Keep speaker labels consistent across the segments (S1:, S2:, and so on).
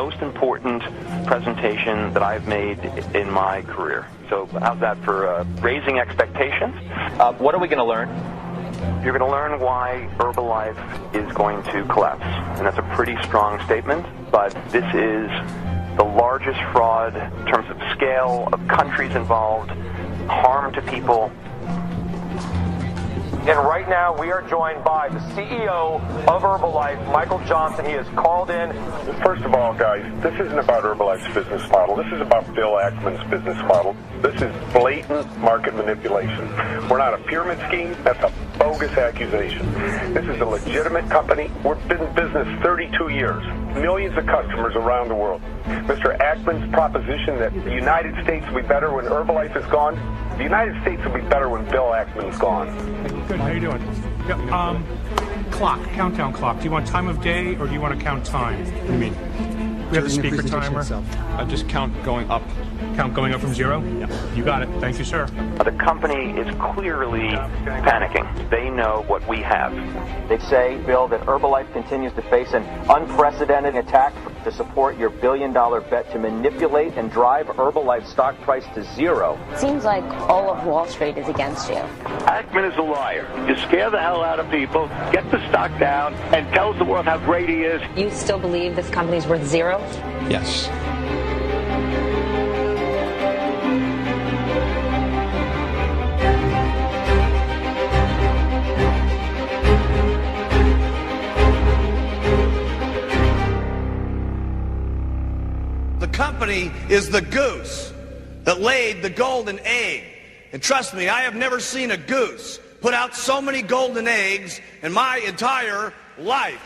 S1: most important presentation that I've made in my career. So how's that for raising expectations?
S2: What are we going to learn?
S1: You're going to learn why Herbalife is going to collapse. And that's a pretty strong statement, but this is the largest fraud in terms of scale, of countries involved, harm to people.
S2: And right now, we are joined by the CEO of Herbalife, Michael Johnson. He has called in.
S3: First of all, guys, this isn't about Herbalife's business model. This is about Bill Ackman's business model. This is blatant market manipulation. We're not a pyramid scheme. That's a bogus accusation. This is a legitimate company. We've been in business 32 years. Millions of customers around the world. Mr. Ackman's proposition that the United States will be better when Herbalife is gone, the United States will be better when Bill Ackman's gone.
S4: Good, how you doing? Yep, clock, countdown clock. Do you want time of day or do you want to count time? What do you mean? We have the speaker timer. Just count going up. Count going up from 0? Yeah. You got it. Thank you, sir.
S1: The company is clearly panicking. They know what we have.
S2: They say, Bill, that Herbalife continues to face an unprecedented attack to support your billion-dollar bet to manipulate and drive Herbalife's stock price to 0.
S5: Seems like all of Wall Street is against you.
S6: Ackman is a liar. You scare the hell out of people, get the stock down, and tells the world how great he is.
S5: You still believe this company's worth 0?
S4: Yes.
S7: The company is the goose that laid the golden egg. And trust me, I have never seen a goose put out so many golden eggs in my entire life.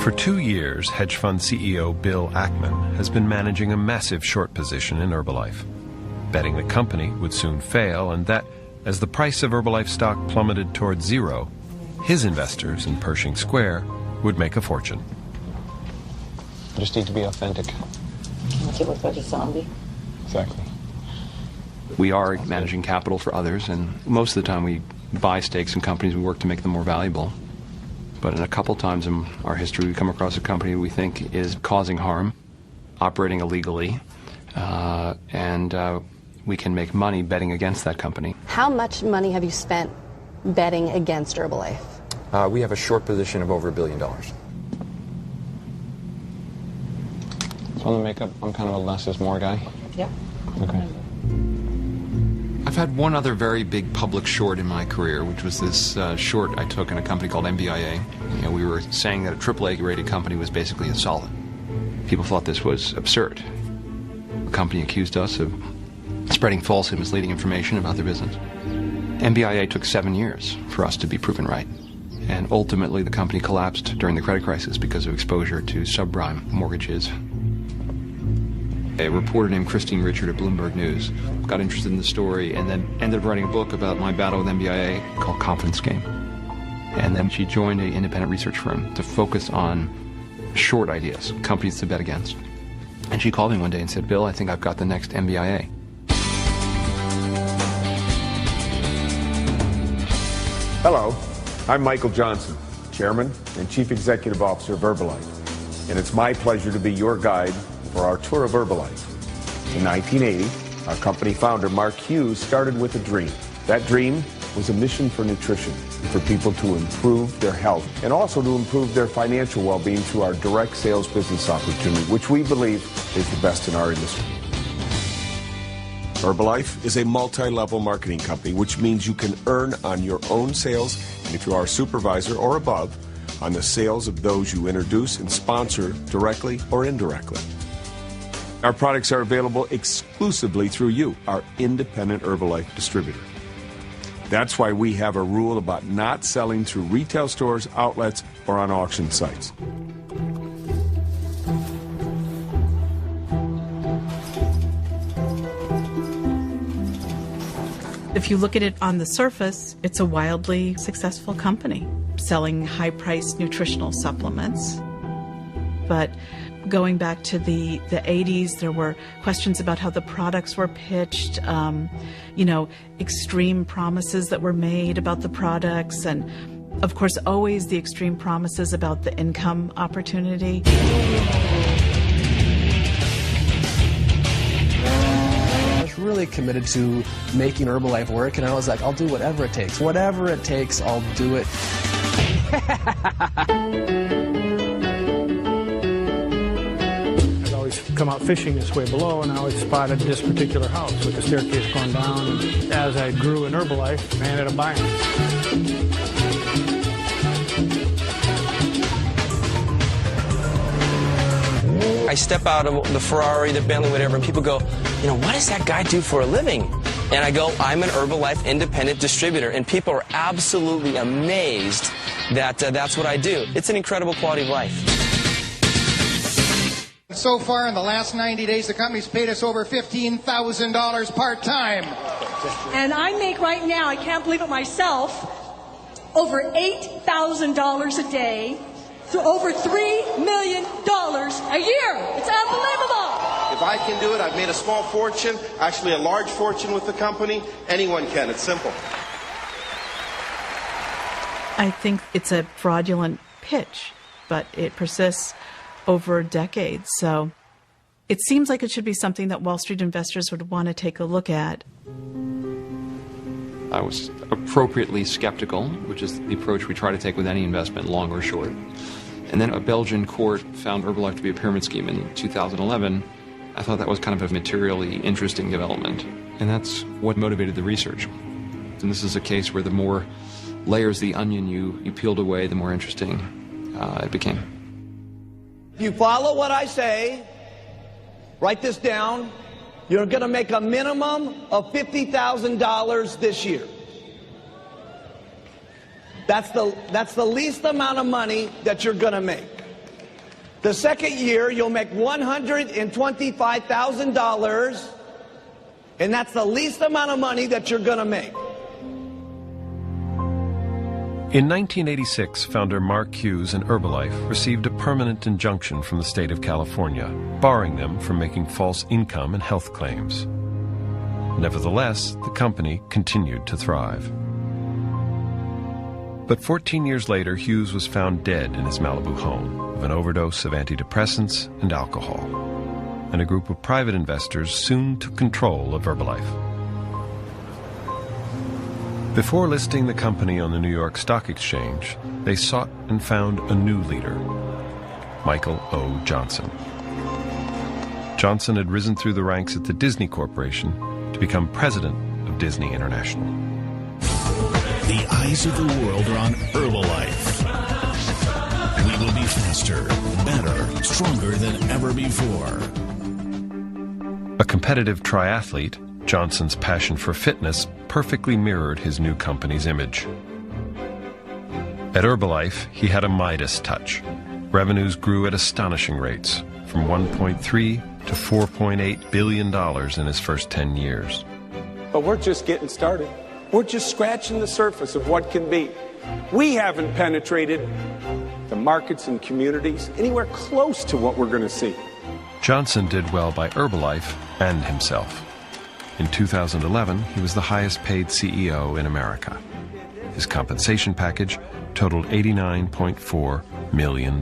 S8: For 2 years, hedge fund CEO Bill Ackman has been managing a massive short position in Herbalife, betting the company would soon fail and that, as the price of Herbalife stock plummeted towards 0, his investors in Pershing Square would make a fortune.
S9: Just need to be authentic. Exactly.
S10: We are managing capital for others, and most of the time we buy stakes in companies. We work to make them more valuable. But in a couple times in our history, we come across a company we think is causing harm, operating illegally, and we can make money betting against that company.
S11: How much money have you spent betting against Herbalife?
S9: We have a short position of over $1 billion. So on the makeup, I'm kind of a less is more guy?
S11: Yeah.
S9: Okay.
S12: I've had one other very big public short in my career, which was this short I took in a company called MBIA. You know, we were saying that a AAA rated company was basically insolvent. People thought this was absurd. The company accused us of spreading false and misleading information about their business. MBIA took 7 years for us to be proven right. And ultimately the company collapsed during the credit crisis because of exposure to subprime mortgages. A reporter named Christine Richard at Bloomberg News got interested in the story and then ended up writing a book about my battle with MBIA called Confidence Game. And then she joined an independent research firm to focus on short ideas, companies to bet against. And she called me one day and said, Bill, I think I've got the next MBIA.
S13: Hello, I'm Michael Johnson, Chairman and Chief Executive Officer of Herbalife. And it's my pleasure to be your guide for our tour of Herbalife. In 1980, our company founder, Mark Hughes, started with a dream. That dream was a mission for nutrition, for people to improve their health and also to improve their financial well-being through our direct sales business opportunity, which we believe is the best in our industry. Herbalife is a multi-level marketing company, which means you can earn on your own sales, and if you are a supervisor or above, on the sales of those you introduce and sponsor directly or indirectly. Our products are available exclusively through you, our independent Herbalife distributor. That's why we have a rule about not selling through retail stores, outlets, or on auction sites.
S14: If you look at it on the surface, it's a wildly successful company selling high-priced nutritional supplements. But going back to the 80s, there were questions about how the products were pitched, extreme promises that were made about the products, and of course always the extreme promises about the income opportunity.
S15: I was really committed to making Herbalife work, and I was like, I'll do whatever it takes. Whatever it takes, I'll do it.
S4: Come out fishing this way below, and I always spotted this particular house with the staircase going down, and as I grew in Herbalife, I ended up buying it.
S16: I step out of the Ferrari, the Bentley, whatever, and people go, what does that guy do for a living? And I go, I'm an Herbalife independent distributor, and people are absolutely amazed that that's what I do. It's an incredible quality of life.
S17: So far, in the last 90 days, the company's paid us over $15,000 part-time.
S18: And I make right now, I can't believe it myself, over $8,000 a day, to over $3 million a year. It's unbelievable.
S19: If I can do it, I've made a small fortune, actually a large fortune with the company. Anyone can. It's simple.
S14: I think it's a fraudulent pitch, but it persists over decades. So it seems like it should be something that Wall Street investors would want to take a look at.
S10: I was appropriately skeptical, which is the approach we try to take with any investment, long or short. And then a Belgian court found Herbalife to be a pyramid scheme in 2011. I thought that was kind of a materially interesting development. And that's what motivated the research. And this is a case where the more layers of the onion you peeled away, the more interesting it became.
S7: If you follow what I say, write this down, you're going to make a minimum of $50,000 this year. That's the least amount of money that you're going to make. The second year, you'll make $125,000, and that's the least amount of money that you're going to make.
S8: In 1986, founder Mark Hughes and Herbalife received a permanent injunction from the state of California, barring them from making false income and health claims. Nevertheless, the company continued to thrive. But 14 years later, Hughes was found dead in his Malibu home of an overdose of antidepressants and alcohol. And a group of private investors soon took control of Herbalife. Before listing the company on the New York Stock Exchange, they sought and found a new leader, Michael O. Johnson. Johnson had risen through the ranks at the Disney Corporation to become president of Disney International.
S20: The eyes of the world are on Herbalife. We will be faster, better, stronger than ever before.
S8: A competitive triathlete, Johnson's passion for fitness perfectly mirrored his new company's image. At Herbalife, he had a Midas touch. Revenues grew at astonishing rates, from $1.3 to $4.8 billion in his first 10 years.
S13: But we're just getting started. We're just scratching the surface of what can be. We haven't penetrated the markets and communities anywhere close to what we're going to see.
S8: Johnson did well by Herbalife and himself. In 2011, he was the highest paid CEO in America. His compensation package totaled $89.4 million.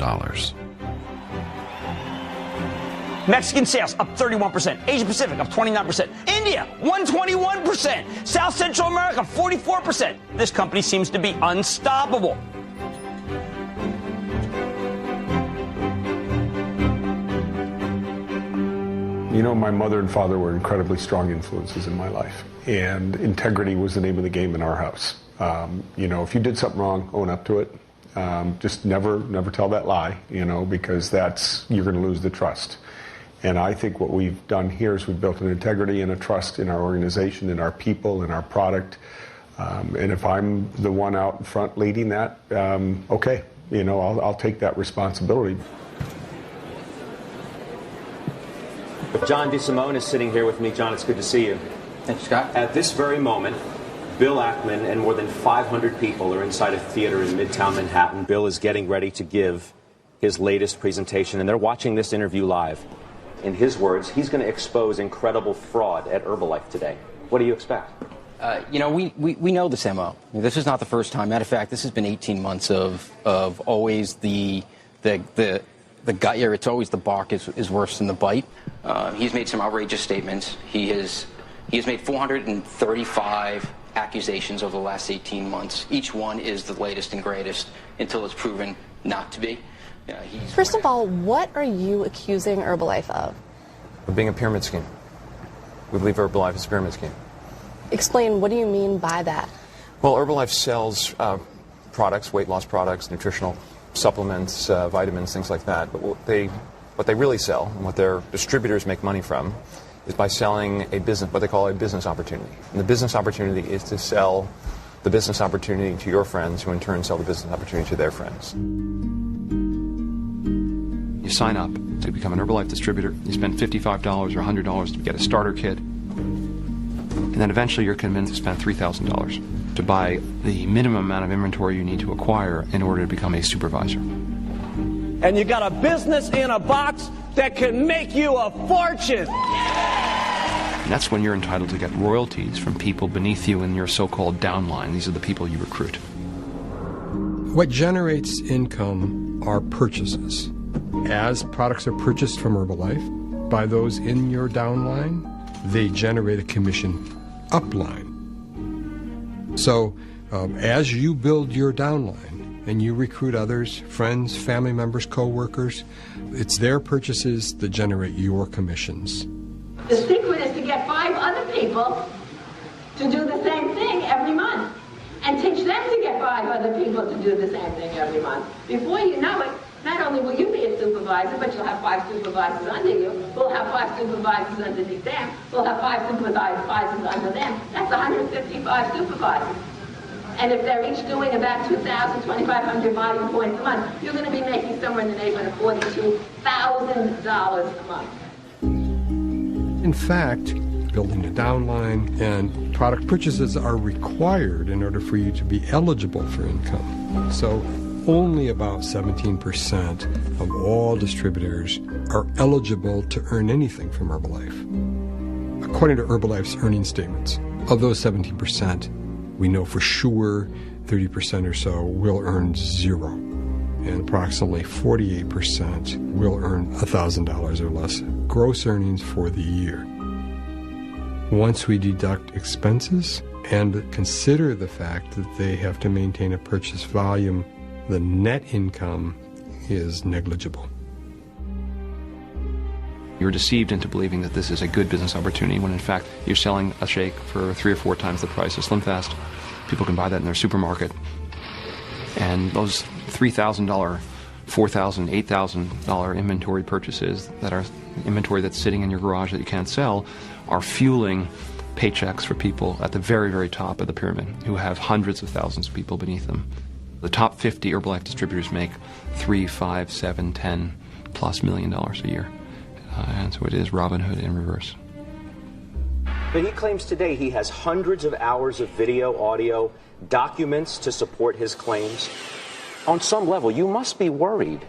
S21: Mexican sales up 31%. Asia Pacific up 29%. India 121%. South Central America 44%. This company seems to be unstoppable.
S3: You know, my mother and father were incredibly strong influences in my life, and integrity was the name of the game in our house. If you did something wrong, own up to it. Just never tell that lie, because you're going to lose the trust. And I think what we've done here is we've built an integrity and a trust in our organization, in our people, in our product,
S13: And if I'm the one out in front leading that, okay, I'll take that responsibility.
S2: John DeSimone is sitting here with me. John, it's good to see you.
S16: Thanks, Scott.
S2: At this very moment, Bill Ackman and more than 500 people are inside a theater in Midtown Manhattan. Bill is getting ready to give his latest presentation, and they're watching this interview live. In his words, he's going to expose incredible fraud at Herbalife today. What do you expect?
S16: We know this MO. This is not the first time. Matter of fact, this has been 18 months of always the gut here. It's always the bark is worse than the bite. He's made some outrageous statements. He has made 435 accusations over the last 18 months. Each one is the latest and greatest until it's proven not to be.
S11: First of all, what are you accusing Herbalife of?
S10: Of being a pyramid scheme. We believe Herbalife is a pyramid scheme.
S11: Explain, what do you mean by that?
S10: Well, Herbalife sells products, weight loss products, nutritional supplements, vitamins, things like that. But what they really sell, and what their distributors make money from, is by selling what they call a business opportunity. And the business opportunity is to sell the business opportunity to your friends, who in turn sell the business opportunity to their friends. You sign up to become an Herbalife distributor. You spend $55 or $100 to get a starter kit. And then eventually you're convinced to spend $3,000 to buy the minimum amount of inventory you need to acquire in order to become a supervisor.
S21: And you got a business in a box that can make you a fortune.
S10: And that's when you're entitled to get royalties from people beneath you in your so-called downline. These are the people you recruit.
S1: What generates income are purchases. As products are purchased from Herbalife by those in your downline, they generate a commission upline. So as you build your downline and you recruit others, friends, family members, co-workers, it's their purchases that generate your commissions.
S22: The secret is to get 5 other people to do the same thing every month and teach them to get 5 other people to do the same thing every month. Before you know it, not only will you be a supervisor, but you'll have 5 supervisors under you. We'll have 5 supervisors underneath them. We'll have 5 supervisors under them. That's 155 supervisors. And if they're each doing about 2,000, 2,500 volume points a month, you're going to be making somewhere in the neighborhood of $42,000 a month.
S1: In fact, building a downline and product purchases are required in order for you to be eligible for income. So only about 17% of all distributors are eligible to earn anything from Herbalife. According to Herbalife's earnings statements, of those 17%, we know for sure 30% or so will earn zero, and approximately 48% will earn $1,000 or less gross earnings for the year. Once we deduct expenses and consider the fact that they have to maintain a purchase volume, the net income is negligible.
S10: You're deceived into believing that this is a good business opportunity when in fact you're selling a shake for 3 or 4 times the price of Slim Fast. People can buy that in their supermarket. And those $3,000, $4,000, $8,000 inventory purchases that are inventory that's sitting in your garage that you can't sell are fueling paychecks for people at the very, very top of the pyramid who have hundreds of thousands of people beneath them. The top 50 Herbalife distributors make $3, $5, $7, $10+ million a year. And so it is Robin Hood in reverse.
S2: But he claims today he has hundreds of hours of video, audio, documents to support his claims. On some level, you must be worried.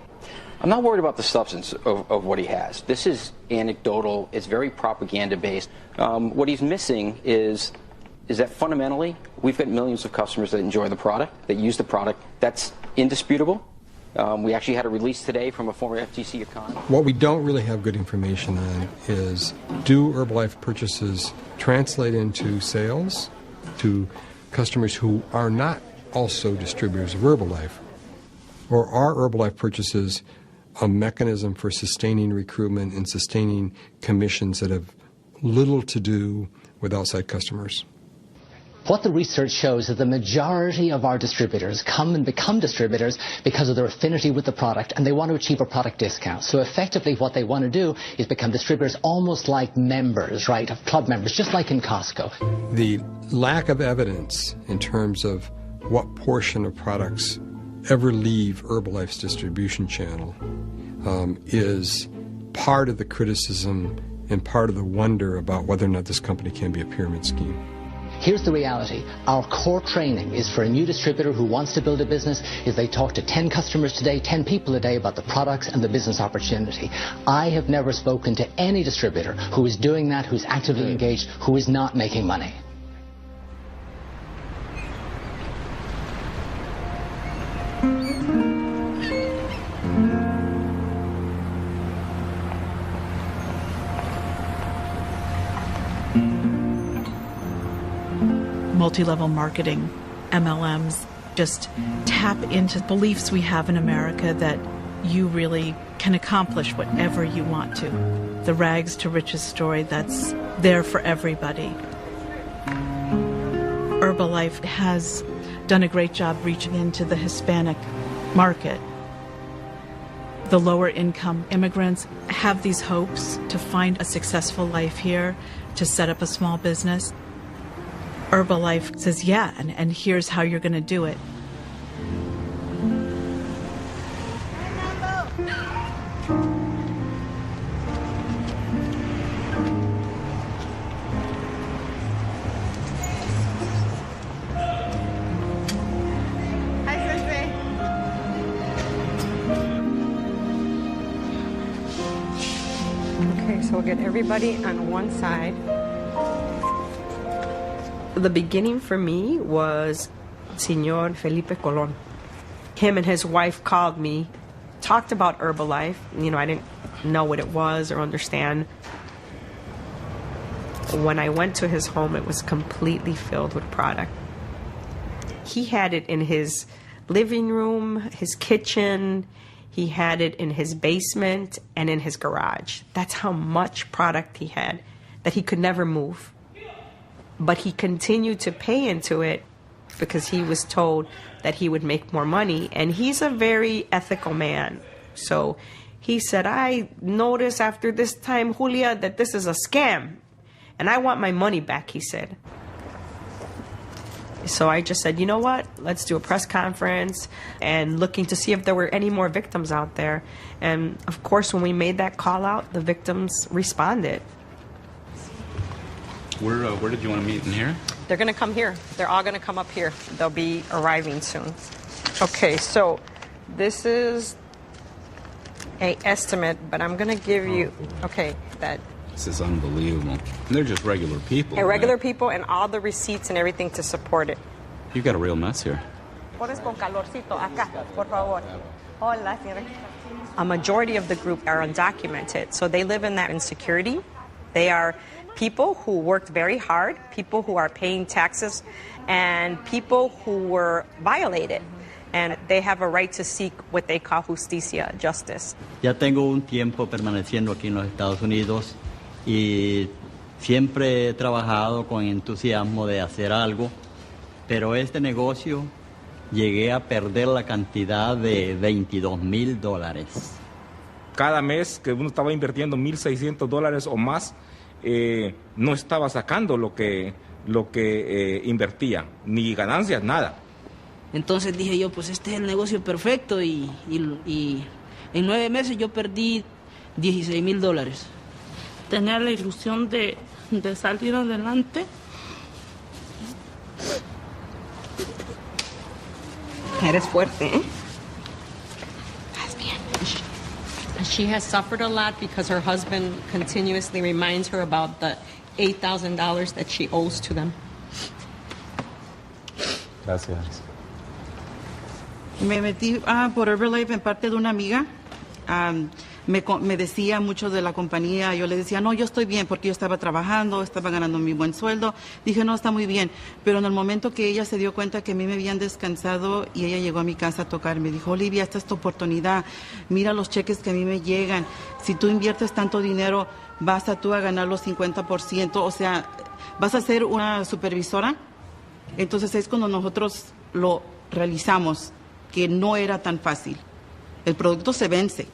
S16: I'm not worried about the substance of what he has. This is anecdotal. It's very propaganda-based. What he's missing is that fundamentally, we've got millions of customers that enjoy the product, that use the product. That's indisputable. We actually had a release today from a former FTC econ.
S1: What we don't really have good information on is, do Herbalife purchases translate into sales to customers who are not also distributors of Herbalife? Or are Herbalife purchases a mechanism for sustaining recruitment and sustaining commissions that have little to do with outside customers?
S5: What the research shows is the majority of our distributors come and become distributors because of their affinity with the product, and they want to achieve a product discount. So effectively what they want to do is become distributors almost like members, right, of club members, just like in Costco.
S1: The lack of evidence in terms of what portion of products ever leave Herbalife's distribution channel is part of the criticism and part of the wonder about whether or not this company can be a pyramid scheme.
S5: Here's the reality. Our core training is for a new distributor who wants to build a business is they talk to 10 customers today, 10 people a day about the products and the business opportunity. I have never spoken to any distributor who is doing that, who's actively engaged, who is not making money.
S14: Multi-level marketing, MLMs, just tap into beliefs we have in America that you really can accomplish whatever you want to. The rags to riches story that's there for everybody. Herbalife has done a great job reaching into the Hispanic market. The lower income immigrants have these hopes to find a successful life here, to set up a small business. Herbalife says, yeah, and here's how you're going to do it.
S6: Okay, so we'll get everybody on one side. The beginning for me was Señor Felipe Colón. Him and his wife called me, talked about Herbalife. You know, I didn't know what it was or understand. When I went to his home, it was completely filled with product. He had it in his living room, his kitchen. He had it in his basement and in his garage. That's how much product he had that he could never move. But he continued to pay into it because he was told that he would make more money. And he's a very ethical man. So he said, I noticed after this time, Julia, that this is a scam. And I want my money back, he said. So I just said, you know what? Let's do a press conference and looking to see if there were any more victims out there. And of course, when we made that call out, the victims responded.
S23: Where did you want to meet? In here?
S6: They're going to come here. They're all going to come up here. They'll be arriving soon. Okay, so this is an estimate, but I'm going to give you, okay, that.
S23: This is unbelievable. And they're just regular people.
S6: And regular people and all the receipts and everything to support it.
S23: You've got a real mess here.
S6: A majority of the group are undocumented, so they live in that insecurity. They are people who worked very hard, people who are paying taxes, and people who were violated. And they have a right to seek what they call justicia, justice.
S24: Ya tengo un tiempo permaneciendo aquí en los Estados Unidos y siempre he trabajado con entusiasmo de hacer algo, pero este negocio llegué a perder la cantidad de $22,000.
S25: Cada mes que uno estaba invirtiendo $1,600 o más, no estaba sacando lo que invertía, ni ganancias, nada.
S26: Entonces dije yo, pues este es el negocio perfecto y en 9 meses yo perdí $16,000.
S27: Tenía la ilusión de salir adelante.
S6: Eres fuerte, ¿eh?
S28: She has suffered a lot because her husband continuously reminds her about the $8,000 that she owes to them.
S23: Gracias.
S29: Me metí por Herbalife en parte de una amiga. Me decía mucho de la compañía. Yo le decía, no, yo estoy bien porque yo estaba trabajando, estaba ganando mi buen sueldo. Dije, no, está muy bien. Pero en el momento que ella se dio cuenta que a mí me habían descansado y ella llegó a mi casa a tocar, me dijo, Olivia, esta es tu oportunidad. Mira los cheques que a mí me llegan. Si tú inviertes tanto dinero, vas tú a ganar los 50%. O sea, vas a ser una supervisora Entonces es cuando nosotros lo realizamos, que no era tan fácil. El producto se vence.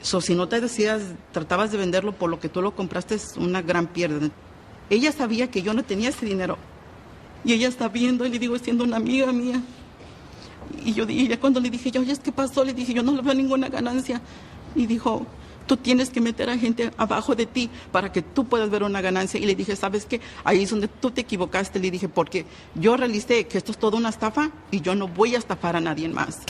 S29: Si no te decías, tratabas de venderlo por lo que tú lo compraste, es una gran pérdida. Ella sabía que yo no tenía ese dinero. Y ella está viendo, y le digo, siendo una amiga mía. Y ya cuando le dije, oye, ¿qué pasó? Le dije, yo no le veo ninguna ganancia. Y dijo, tú tienes que meter a gente abajo de ti para que tú puedas ver una ganancia. Y le dije, ¿sabes qué? Ahí es donde tú te equivocaste. Le dije, porque yo realicé que esto es toda una estafa y yo no voy a estafar a nadie más.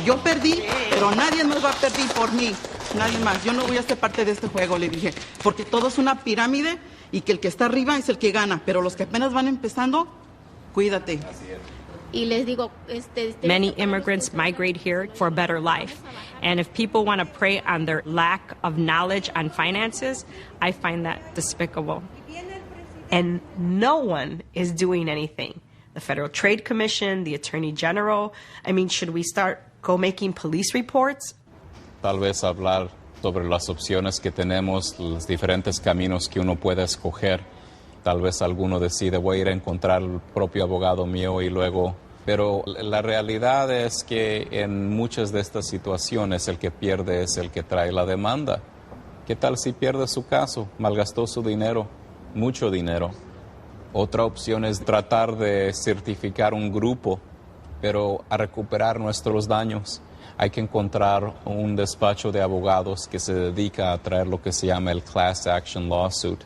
S29: Yo perdí, pero nadie más va a perder por mí. Nadie más. Yo no voy a ser parte de este juego, le dije. Porque todo es una pirámide y que el que está arriba es el que gana. Pero los que apenas van empezando, cuídate.
S4: Y les digo,
S6: Many immigrants migrate here for a better life. And if people want to prey on their lack of knowledge on finances, I find that despicable. And no one is doing anything. The Federal Trade Commission, the Attorney General. I mean, should we start making police reports?
S7: Tal vez hablar sobre las opciones que tenemos, los diferentes caminos que uno puede escoger. Tal vez alguno decide, voy a ir a encontrar el propio abogado mío y luego... Pero la realidad es que en muchas de estas situaciones el que pierde es el que trae la demanda. ¿Qué tal si pierde su caso? Malgastó su dinero, mucho dinero. Otra opción es tratar de certificar un grupo, pero a recuperar nuestros daños hay que encontrar un despacho de abogados que se dedica a traer lo que se llama el Class Action Lawsuit.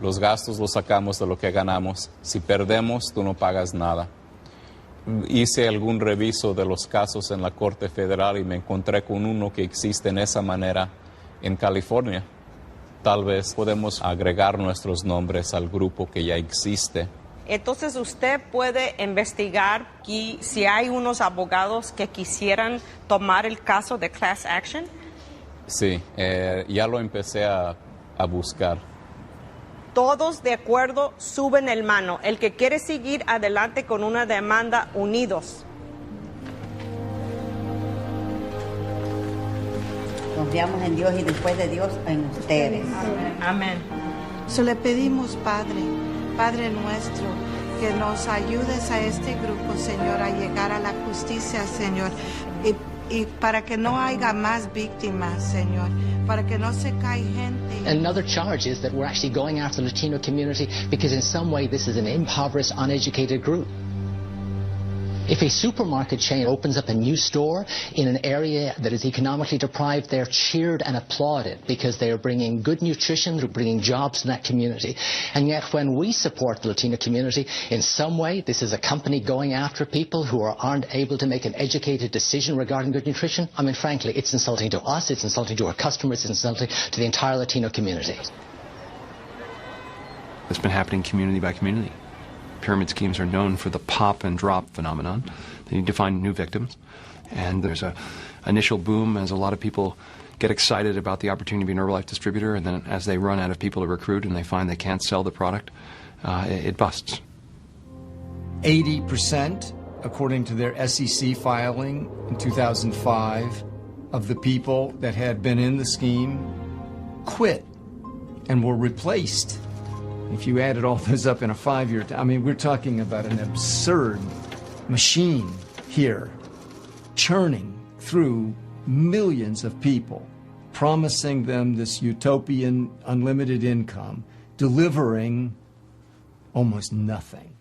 S7: Los gastos los sacamos de lo que ganamos. Si perdemos, tú no pagas nada. Hice algún reviso de los casos en la Corte Federal y me encontré con uno que existe en esa manera en California. Tal vez podemos agregar nuestros nombres al grupo que ya existe.
S6: Entonces usted puede investigar si hay unos abogados que quisieran tomar el caso de class action.
S7: Sí, ya lo empecé a buscar.
S6: Todos de acuerdo, suben el mano. El que quiere seguir adelante con una demanda, unidos.
S9: Confiamos en Dios y después de Dios en ustedes.
S6: Amén.
S12: Le pedimos, Padre nuestro, que nos ayudes a este grupo, Señor, a llegar a la justicia, Señor, y para que no haya más víctimas, Señor, para que no se caiga gente.
S5: Another charge is that we're actually going after the Latino community because in some way this is an impoverished, uneducated group. If a supermarket chain opens up a new store in an area that is economically deprived, they're cheered and applauded because they are bringing good nutrition, they're bringing jobs to that community. And yet when we support the Latino community, in some way this is a company going after people who aren't able to make an educated decision regarding good nutrition. I mean, frankly, it's insulting to us, it's insulting to our customers, it's insulting to the entire Latino community.
S10: It's been happening community by community. Pyramid schemes are known for the pop and drop phenomenon. They need to find new victims. And there's an initial boom as a lot of people get excited about the opportunity to be an Herbalife distributor, and then as they run out of people to recruit and they find they can't sell the product, it busts.
S15: 80%, according to their SEC filing in 2005, of the people that had been in the scheme quit and were replaced. If you added all those up in a 5-year time, I mean, we're talking about an absurd machine here, churning through millions of people, promising them this utopian unlimited income, delivering almost nothing.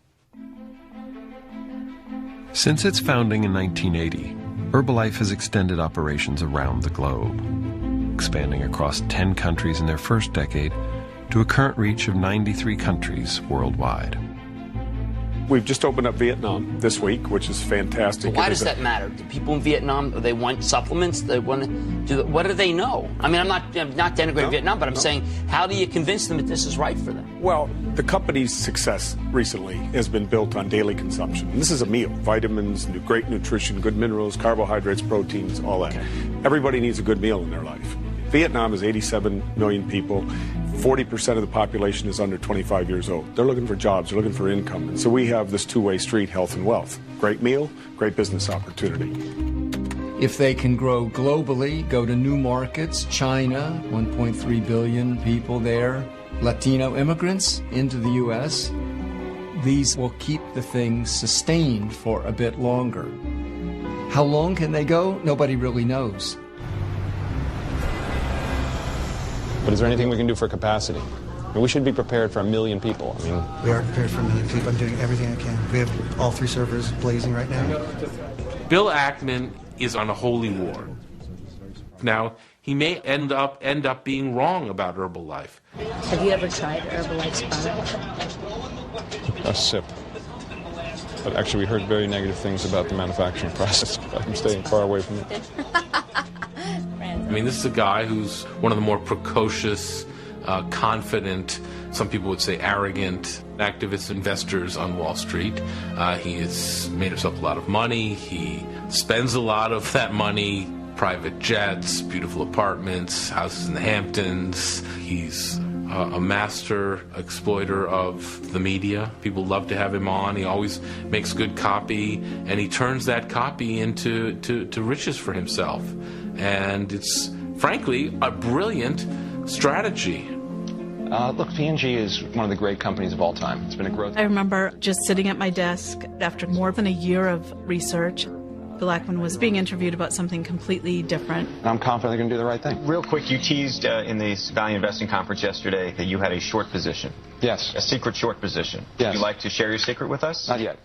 S8: Since its founding in 1980, Herbalife has extended operations around the globe, expanding across 10 countries in their first decade to a current reach of 93 countries worldwide.
S3: We've just opened up Vietnam this week, which is fantastic.
S17: So why does that matter? Do people in Vietnam, they want supplements? They want to what do they know? I mean, I'm not denigrating Vietnam, but I'm saying, how do you convince them that this is right for them?
S3: Well, the company's success recently has been built on daily consumption. And this is a meal: vitamins, great nutrition, good minerals, carbohydrates, proteins, all that. Okay. Everybody needs a good meal in their life. Vietnam is 87 million people. 40% of the population is under 25 years old. They're looking for jobs, they're looking for income. And so we have this two-way street, health and wealth. Great meal, great business opportunity.
S15: If they can grow globally, go to new markets, China, 1.3 billion people there, Latino immigrants into the U.S., these will keep the thing sustained for a bit longer. How long can they go? Nobody really knows.
S2: But is there anything we can do for capacity? I mean, we should be prepared for 1 million people. I mean,
S11: we are prepared for 1 million people. I'm doing everything I can. We have all 3 servers blazing right now.
S13: Bill Ackman is on a holy war. Now, he may end up being wrong about Herbalife.
S16: Have you ever tried Herbalife's product?
S2: A sip. But actually, we heard very negative things about the manufacturing process. I'm staying far away from it.
S13: I mean, this is a guy who's one of the more precocious, confident, some people would say arrogant, activist investors on Wall Street. He has made himself a lot of money. He spends a lot of that money, private jets, beautiful apartments, houses in the Hamptons. He's a master exploiter of the media. People love to have him on. He always makes good copy, and he turns that copy into riches for himself. And it's, frankly, a brilliant strategy.
S2: Look, P&G is one of the great companies of all time. It's been a growth.
S14: I remember just sitting at my desk after more than a year of research. Bill Ackman was being interviewed about something completely different.
S2: I'm confident they're going to do the right thing.
S18: Real quick, you teased in the Value Investing Conference yesterday that you had a short position.
S2: Yes.
S18: A secret short position.
S2: Yes.
S18: Would you like to share your secret with us?
S2: Not yet.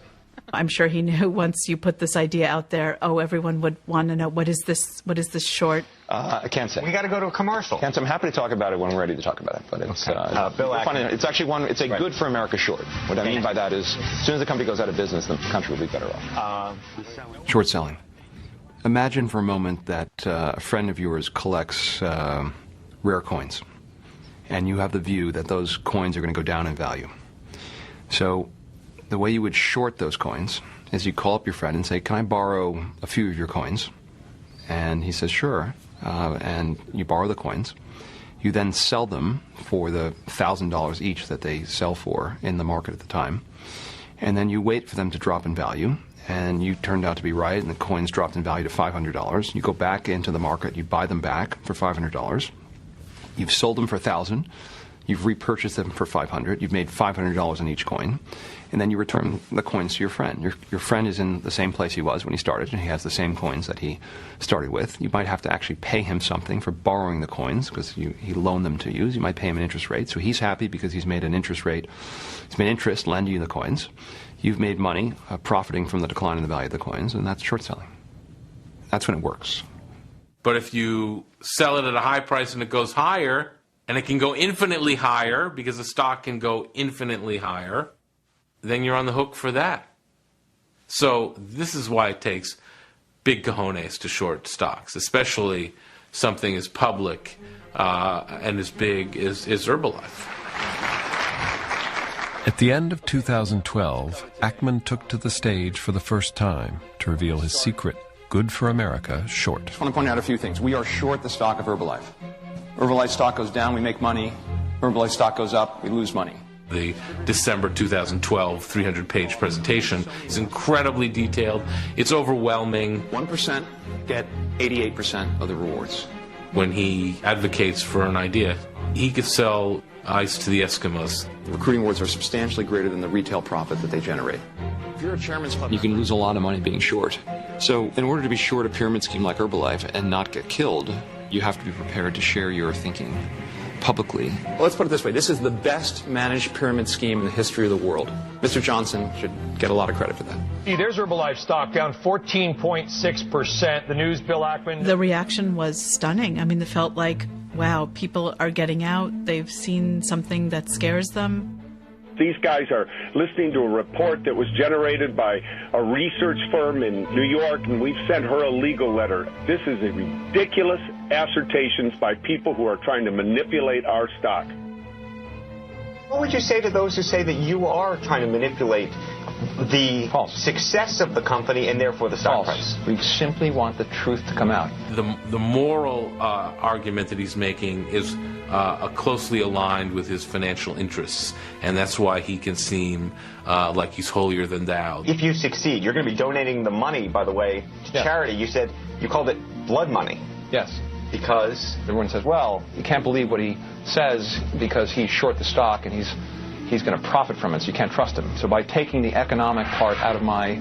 S14: I'm sure he knew once you put this idea out there, everyone would want to know, what is this short?
S2: I can't say.
S18: We got to go to a commercial.
S2: I'm happy to talk about it when we're ready to talk about it. But it's,
S18: okay. Bill Ackman.
S2: It's actually it's a good for America short. What I mean by that is, as soon as the company goes out of business, the country will be better off.
S10: Short selling. Imagine for a moment that a friend of yours collects rare coins, and you have the view that those coins are going to go down in value. So the way you would short those coins is you call up your friend and say, can I borrow a few of your coins? And he says, sure. And you borrow the coins. You then sell them for the $1,000 each that they sell for in the market at the time. And then you wait for them to drop in value. And you turned out to be right, and the coins dropped in value to $500. You go back into the market, you buy them back for $500. You've sold them for $1,000. You've repurchased them for $500. You've made $500 on each coin. And then you return the coins to your friend. Your friend is in the same place he was when he started, and he has the same coins that he started with. You might have to actually pay him something for borrowing the coins because he loaned them to you. You might pay him an interest rate. So he's happy because he's made an interest rate. He's made interest lending you the coins. You've made money profiting from the decline in the value of the coins, and that's short selling. That's when it works.
S13: But if you sell it at a high price and it goes higher, and it can go infinitely higher because the stock can go infinitely higher, then you're on the hook for that. So this is why it takes big cojones to short stocks, especially something as public and as big as Herbalife.
S8: At the end of 2012, Ackman took to the stage for the first time to reveal his secret, good for America, short.
S10: I just want to point out a few things. We are short the stock of Herbalife. Herbalife stock goes down, we make money. Herbalife stock goes up, we lose money.
S13: The December 2012 300-page presentation is incredibly detailed. It's overwhelming.
S10: 1% get 88% of the rewards.
S13: When he advocates for an idea, he could sell ice to the Eskimos.
S10: The recruiting rewards are substantially greater than the retail profit that they generate. If you're a chairman's club, you can lose a lot of money being short. So in order to be short a pyramid scheme like Herbalife and not get killed, you have to be prepared to share your thinking publicly. Well, let's put it this way. This is the best managed pyramid scheme in the history of the world. Mr. Johnson should get a lot of credit for that.
S19: There's Herbalife stock down 14.6%. The news, Bill Ackman.
S14: The reaction was stunning. I mean, it felt like, wow, people are getting out. They've seen something that scares them.
S3: These guys are listening to a report that was generated by a research firm in New York, and we've sent her a legal letter. This is a ridiculous assertions by people who are trying to manipulate our stock.
S18: What would you say to those who say that you are trying to manipulate the success of the company and therefore the stock price?
S10: We simply want the truth to come out.
S13: The moral argument that he's making is closely aligned with his financial interests, and that's why he can seem like he's holier than thou.
S18: If you succeed, you're going to be donating the money, by the way, to charity. You called it blood money.
S10: Yes.
S18: Because
S10: everyone says, well, you can't believe what he says because he's short the stock and he's he's going to profit from it, so you can't trust him. So by taking the economic part out of my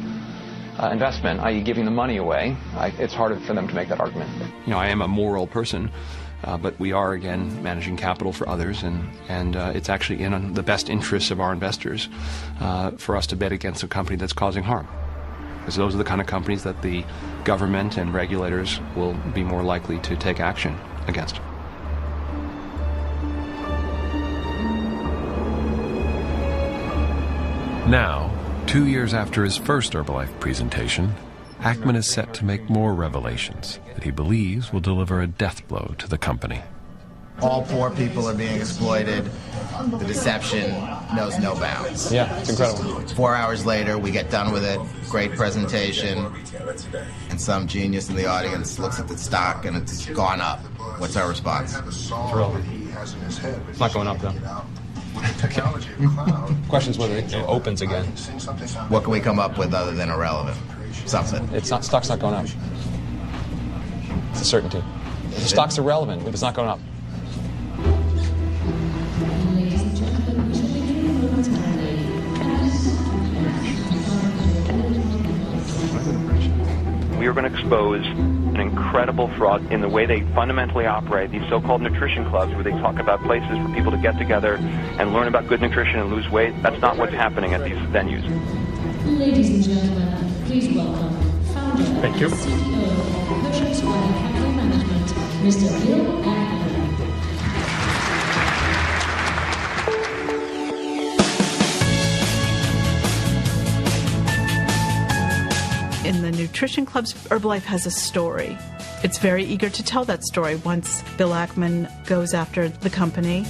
S10: investment, i.e. giving the money away, it's harder for them to make that argument. You know, I am a moral person, but we are, again, managing capital for others, and it's actually in the best interests of our investors for us to bet against a company that's causing harm. Because those are the kind of companies that the government and regulators will be more likely to take action against.
S8: Now, 2 years after his first Herbalife presentation, Ackman is set to make more revelations that he believes will deliver a death blow to the company.
S1: All poor people are being exploited. The deception knows no bounds.
S2: Yeah, it's incredible.
S1: 4 hours later, we get done with it. Great presentation. And some genius in the audience looks at the stock and it's gone up. What's our response?
S10: Thrilled. It's not going up, though. Okay. Question's whether it opens again.
S1: What can we come up with other than irrelevant? Something.
S2: Stock's not going up. It's a certainty. The stock's irrelevant if it's not going up.
S20: We are going to expose an incredible fraud in the way they fundamentally operate, these so-called nutrition clubs where they talk about places for people to get together and learn about good nutrition and lose weight. That's not what's happening at these venues.
S21: Ladies and gentlemen, please welcome founder
S10: Thank you.
S21: and CEO of Nutrition Square Capital Management, Mr. Bill Ackman.
S14: In the nutrition clubs, Herbalife has a story. It's very eager to tell that story once Bill Ackman goes after the company.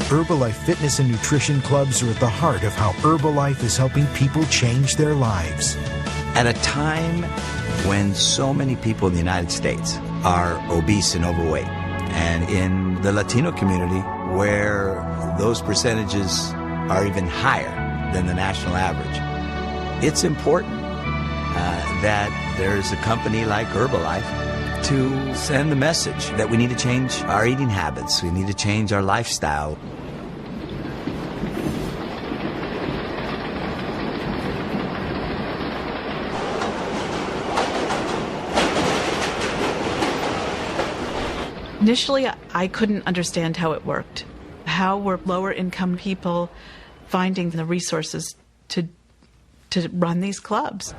S22: Herbalife Fitness and Nutrition Clubs are at the heart of how Herbalife is helping people change their lives.
S24: At a time when so many people in the United States are obese and overweight, and in the Latino community where those percentages are even higher than the national average, it's important that there's a company like Herbalife to send the message that we need to change our eating habits, we need to change our lifestyle.
S14: Initially, I couldn't understand how it worked. How were lower income people finding the resources to run these clubs?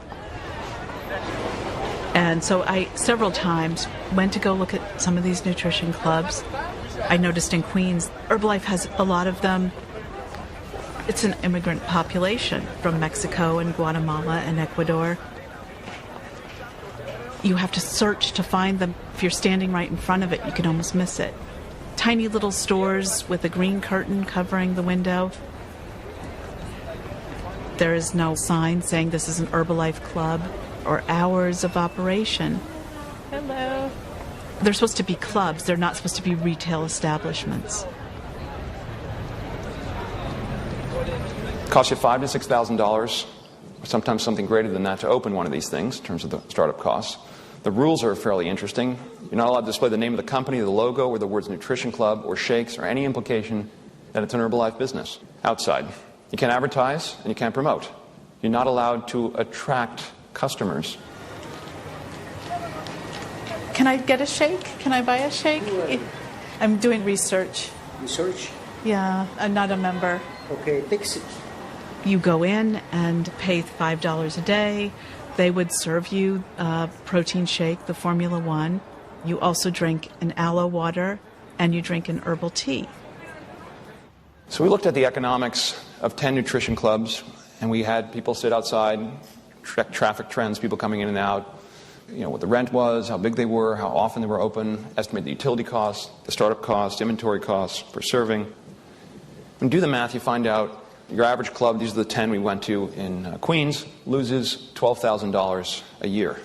S14: And so I several times went to go look at some of these nutrition clubs. I noticed in Queens, Herbalife has a lot of them. It's an immigrant population from Mexico and Guatemala and Ecuador. You have to search to find them. If you're standing right in front of it, you can almost miss it. Tiny little stores with a green curtain covering the window. There is no sign saying this is an Herbalife club or hours of operation.
S25: Hello.
S14: They're supposed to be clubs. They're not supposed to be retail establishments.
S10: It costs you $5,000 to $6,000, or sometimes something greater than that, to open one of these things in terms of the startup costs. The rules are fairly interesting. You're not allowed to display the name of the company, the logo, or the words nutrition club or shakes, or any implication that it's an Herbalife business outside. You can't advertise and you can't promote. You're not allowed to attract customers.
S14: Can I get a shake? Can I buy a shake? I'm doing research.
S26: Research?
S14: Yeah, I'm not a member.
S26: Okay, fix it.
S14: You go in and pay $5 a day. They would serve you a protein shake, the Formula One. You also drink an aloe water, and you drink an herbal tea.
S10: So we looked at the economics of 10 nutrition clubs, and we had people sit outside, check traffic trends, people coming in and out, what the rent was, how big they were, how often they were open, estimate the utility costs, the startup costs, inventory costs per serving. When you do the math, you find out your average club, these are the 10 we went to in Queens, loses $12,000 a year.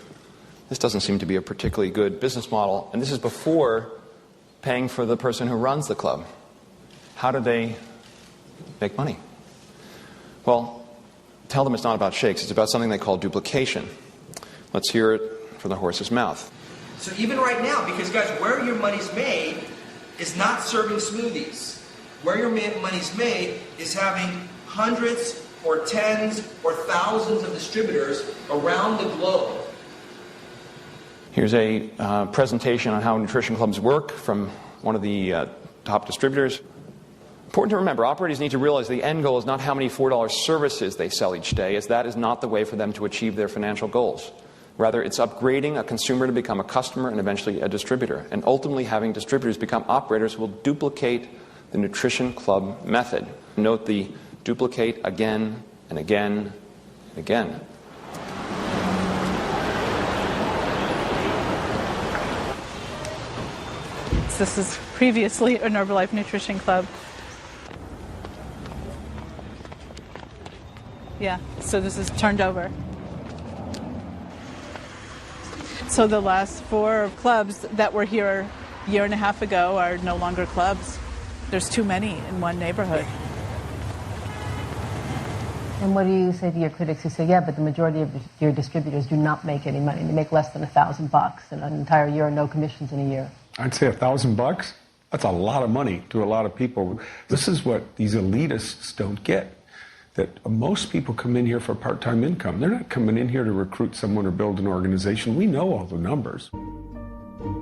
S10: This doesn't seem to be a particularly good business model, and this is before paying for the person who runs the club. How do they make money? Well, tell them it's not about shakes. It's about something they call duplication. Let's hear it from the horse's mouth.
S27: So even right now, because guys, where your money's made is not serving smoothies.
S4: where your money's made is having hundreds or tens or thousands of distributors around the globe.
S10: Here's a presentation on how nutrition clubs work from one of the top distributors. Important to remember, operators need to realize the end goal is not how many $4 services they sell each day, as that is not the way for them to achieve their financial goals. Rather, it's upgrading a consumer to become a customer and eventually a distributor, and ultimately having distributors become operators who will duplicate the nutrition club method. Note the duplicate again and again and again.
S14: This is previously an Herbalife Nutrition Club. Yeah, so this is turned over. So the last 4 clubs that were here a year and a half ago are no longer clubs. There's too many in one neighborhood.
S7: And what do you say to your critics who say, yeah, but the majority of your distributors do not make any money. They make less than $1,000 in an entire year and no commissions in a year.
S9: I'd say $1,000, that's a lot of money to a lot of people. This is what these elitists don't get, that most people come in here for part-time income. They're not coming in here to recruit someone or build an organization. We know all the numbers.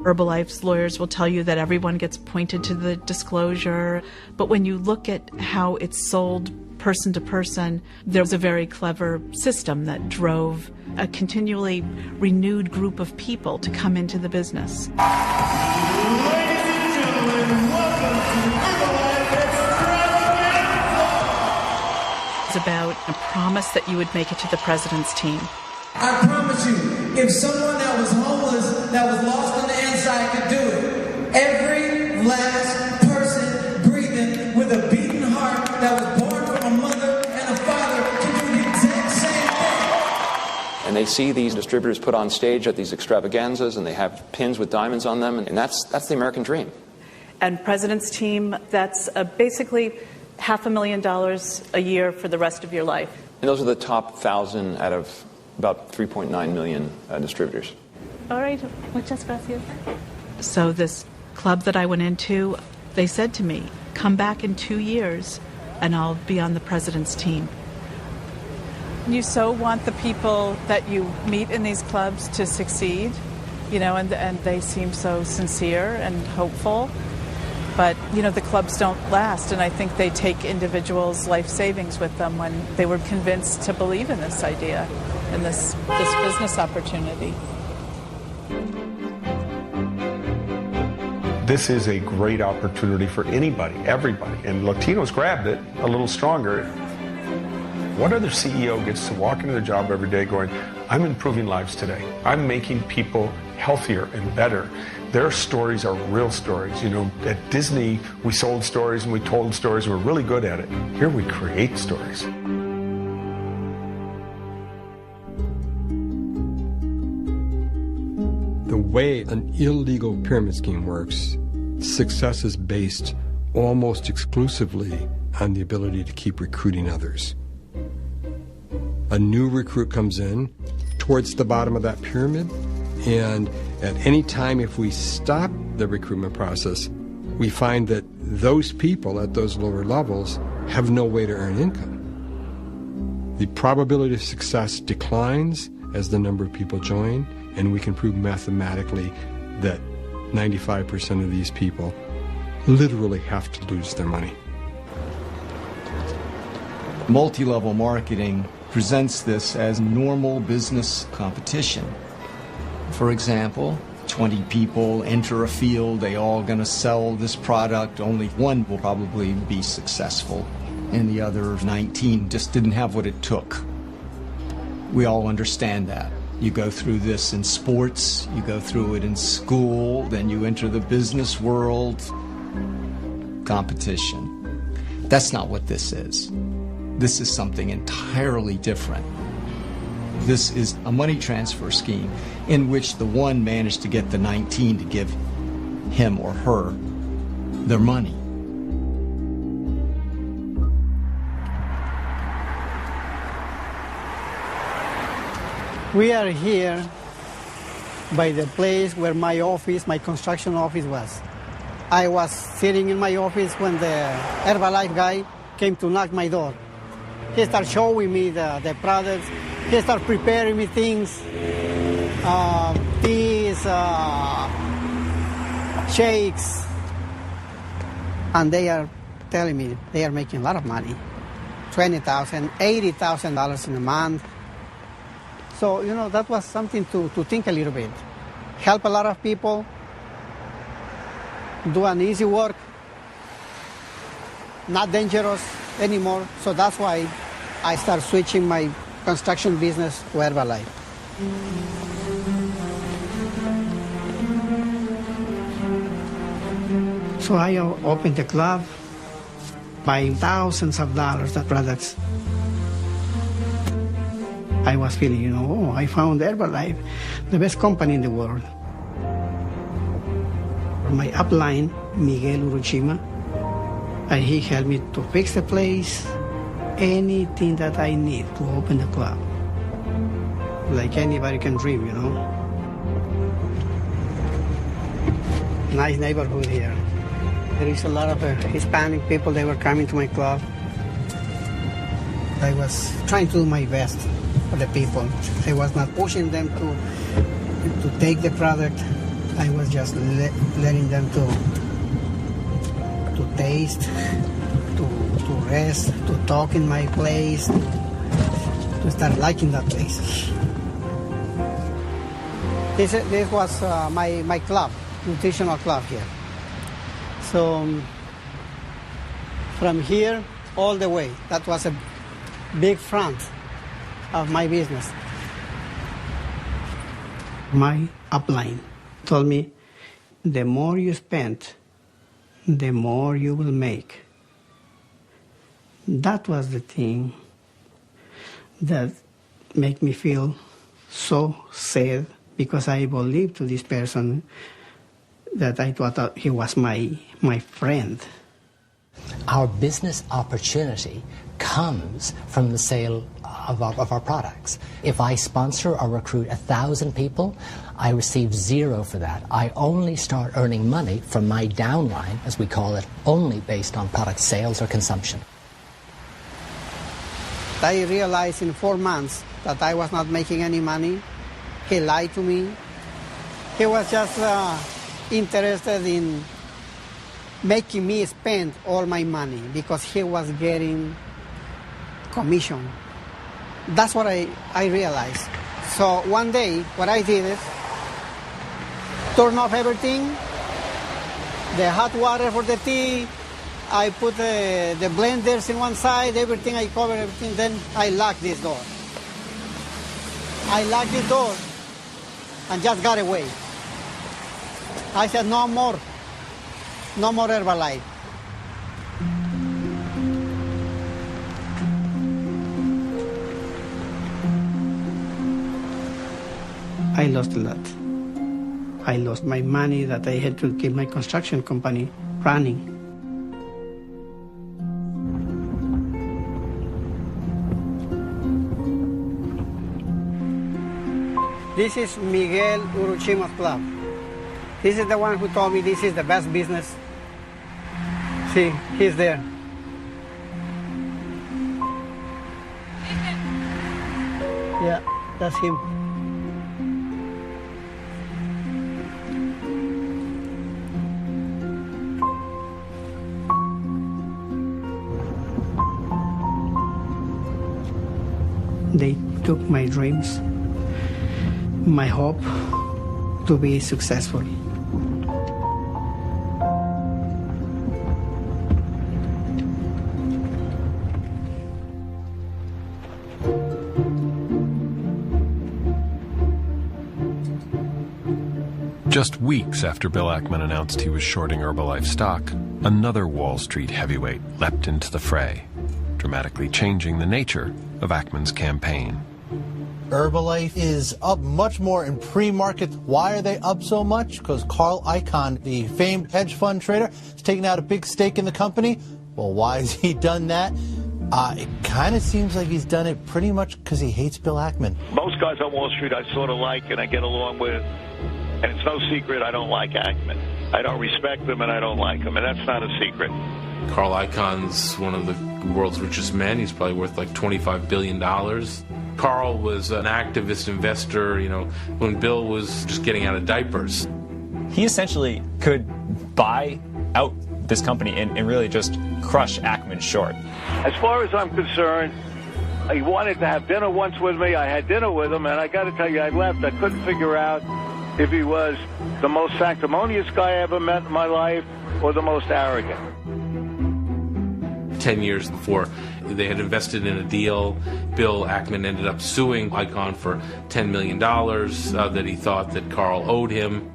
S14: Herbalife's lawyers will tell you that everyone gets pointed to the disclosure, but when you look at how it's sold person to person, there's a very clever system that drove a continually renewed group of people to come into the business.
S23: Ladies and gentlemen, welcome to Herbalife Extravaganza!
S14: It's about a promise that you would make it to the president's team.
S23: I promise you, if someone that was homeless, that was lost on the inside could do it, every last person breathing with a beating heart that was born from a mother and a father can do the exact same thing.
S10: And they see these distributors put on stage at these extravaganzas, and they have pins with diamonds on them, and that's the American dream.
S14: And president's team, that's basically $500,000 a year for the rest of your life.
S10: And those are the top 1,000 out of about 3.9 million distributors.
S14: All right, muchas gracias. So this club that I went into, they said to me, come back in 2 years and I'll be on the president's team. You so want the people that you meet in these clubs to succeed, you know, and they seem so sincere and hopeful. But, you know, the clubs don't last, and I think they take individuals' life savings with them when they were convinced to believe in this idea and this business opportunity.
S9: This is a great opportunity for anybody, everybody, and Latinos grabbed it a little stronger. What other CEO gets to walk into their job every day going, I'm improving lives today. I'm making people healthier and better. Their stories are real stories. You know, at Disney, we sold stories and we told stories. We're really good at it. Here we create stories.
S25: The way an illegal pyramid scheme works, success is based almost exclusively on the ability to keep recruiting others. A new recruit comes in towards the bottom of that pyramid, and at any time if we stop the recruitment process, we find that those people at those lower levels have no way to earn income. The probability of success declines as the number of people join, and we can prove mathematically that 95% of these people literally have to lose their money.
S15: Multi-level marketing presents this as normal business competition. For example, 20 people enter a field, they all going to sell this product, only one will probably be successful, and the other 19 just didn't have what it took. We all understand that. You go through this in sports, you go through it in school, then you enter the business world. Competition. That's not what this is. This is something entirely different. This is a money transfer scheme in which the one managed to get the 19 to give him or her their money.
S26: We are here by the place where my office, my construction office was.
S5: I was sitting in my office when the Herbalife guy came to knock my door. He started showing me the products. He started preparing me things, teas, shakes. And they are telling me they are making a lot of money, $20,000, $80,000 in a month. So, you know, that was something to think a little bit. Help a lot of people, do an easy work, not dangerous anymore. So that's why I started switching my construction business to Herbalife. So I opened the club, buying thousands of dollars of products. I was feeling, you know, I found Herbalife, the best company in the world. My upline, Miguel Uruchima, and he helped me to fix the place, anything that I need to open the club. Like anybody can dream, you know. Nice neighborhood here. There is a lot of Hispanic people, they were coming to my club. I was trying to do my best for the people. I was not pushing them to take the product. I was just letting them to taste, to rest, to talk in my place, to start liking that place. This was my club, nutritional club here. So from here all the way, that was a big front of my business. My upline told me, the more you spend, the more you will make. That was the thing that made me feel so sad, because I believed to this person that I thought he was my friend.
S6: Our business opportunity comes from the sale of our products. If I sponsor or recruit 1,000 people, I receive zero for that. I only start earning money from my downline, as we call it, only based on product sales or consumption.
S5: I realized in 4 months that I was not making any money. He lied to me. He was just interested in making me spend all my money because he was getting commission. That's what I realized. So one day, what I did is turn off everything, the hot water for the tea, I put the blenders in one side, everything, I covered everything, then I locked this door. I locked the door and just got away. I said, no more Herbalife. I lost a lot. I lost my money that I had to keep my construction company running. This is Miguel Uruchima's club. This is the one who told me this is the best business. See, he's there. Yeah, that's him. They took my dreams, my hope to be successful.
S8: Just weeks after Bill Ackman announced he was shorting Herbalife stock, another Wall Street heavyweight leapt into the fray, dramatically changing the nature of Ackman's campaign.
S11: Herbalife is up much more in pre-market. Why are they up so much? Because Carl Icahn, the famed hedge fund trader, has taken out a big stake in the company. Well, why has he done that? It kind of seems like he's done it pretty much because he hates Bill Ackman.
S12: Most guys on Wall Street I sort of like and I get along with, and it's no secret I don't like Ackman.
S3: I don't respect them and I don't like them, and that's not a secret.
S12: Carl Icahn's one of the world's richest men. He's probably worth like $25 billion. Carl was an activist investor, when Bill was just getting out of diapers.
S13: He essentially could buy out this company and really just crush Ackman short.
S3: As far as I'm concerned, he wanted to have dinner once with me. I had dinner with him, and I got to tell you, I left. I couldn't figure out if he was the most sanctimonious guy I ever met in my life or the most arrogant.
S12: 10 years before they had invested in a deal, Bill Ackman ended up suing Icahn for $10 million that he thought that Carl owed him.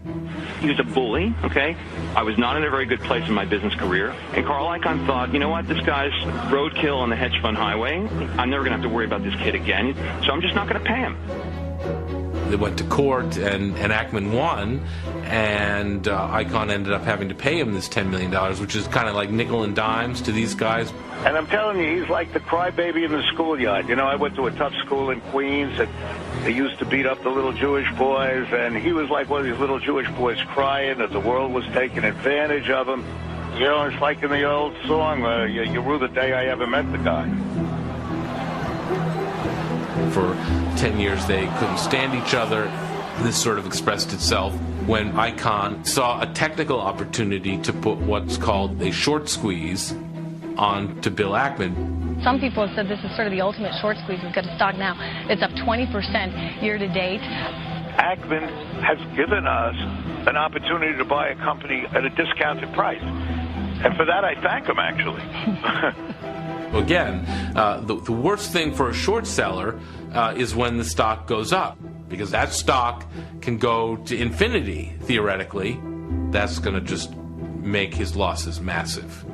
S20: He was a bully, okay? I was not in a very good place in my business career. And Carl Icahn thought, you know what, this guy's roadkill on the hedge fund highway. I'm never going to have to worry about this kid again, so I'm just not going to pay him.
S12: They went to court, and Ackman won, and Icahn ended up having to pay him this $10 million, which is kind of like nickel and dimes to these guys.
S3: And I'm telling you, he's like the crybaby in the schoolyard. I went to a tough school in Queens, and they used to beat up the little Jewish boys, and he was like one of these little Jewish boys crying that the world was taking advantage of him. It's like in the old song, you rue the day I ever met the guy.
S12: For 10 years, they couldn't stand each other. This sort of expressed itself when Icahn saw a technical opportunity to put what's called a short squeeze on to Bill Ackman.
S16: Some people have said this is sort of the ultimate short squeeze. We've got a stock now. It's up 20% year to date.
S3: Ackman has given us an opportunity to buy a company at a discounted price. And for that, I thank him, actually.
S12: Again, the worst thing for a short seller is when the stock goes up, because that stock can go to infinity, theoretically. That's going to just make his losses massive.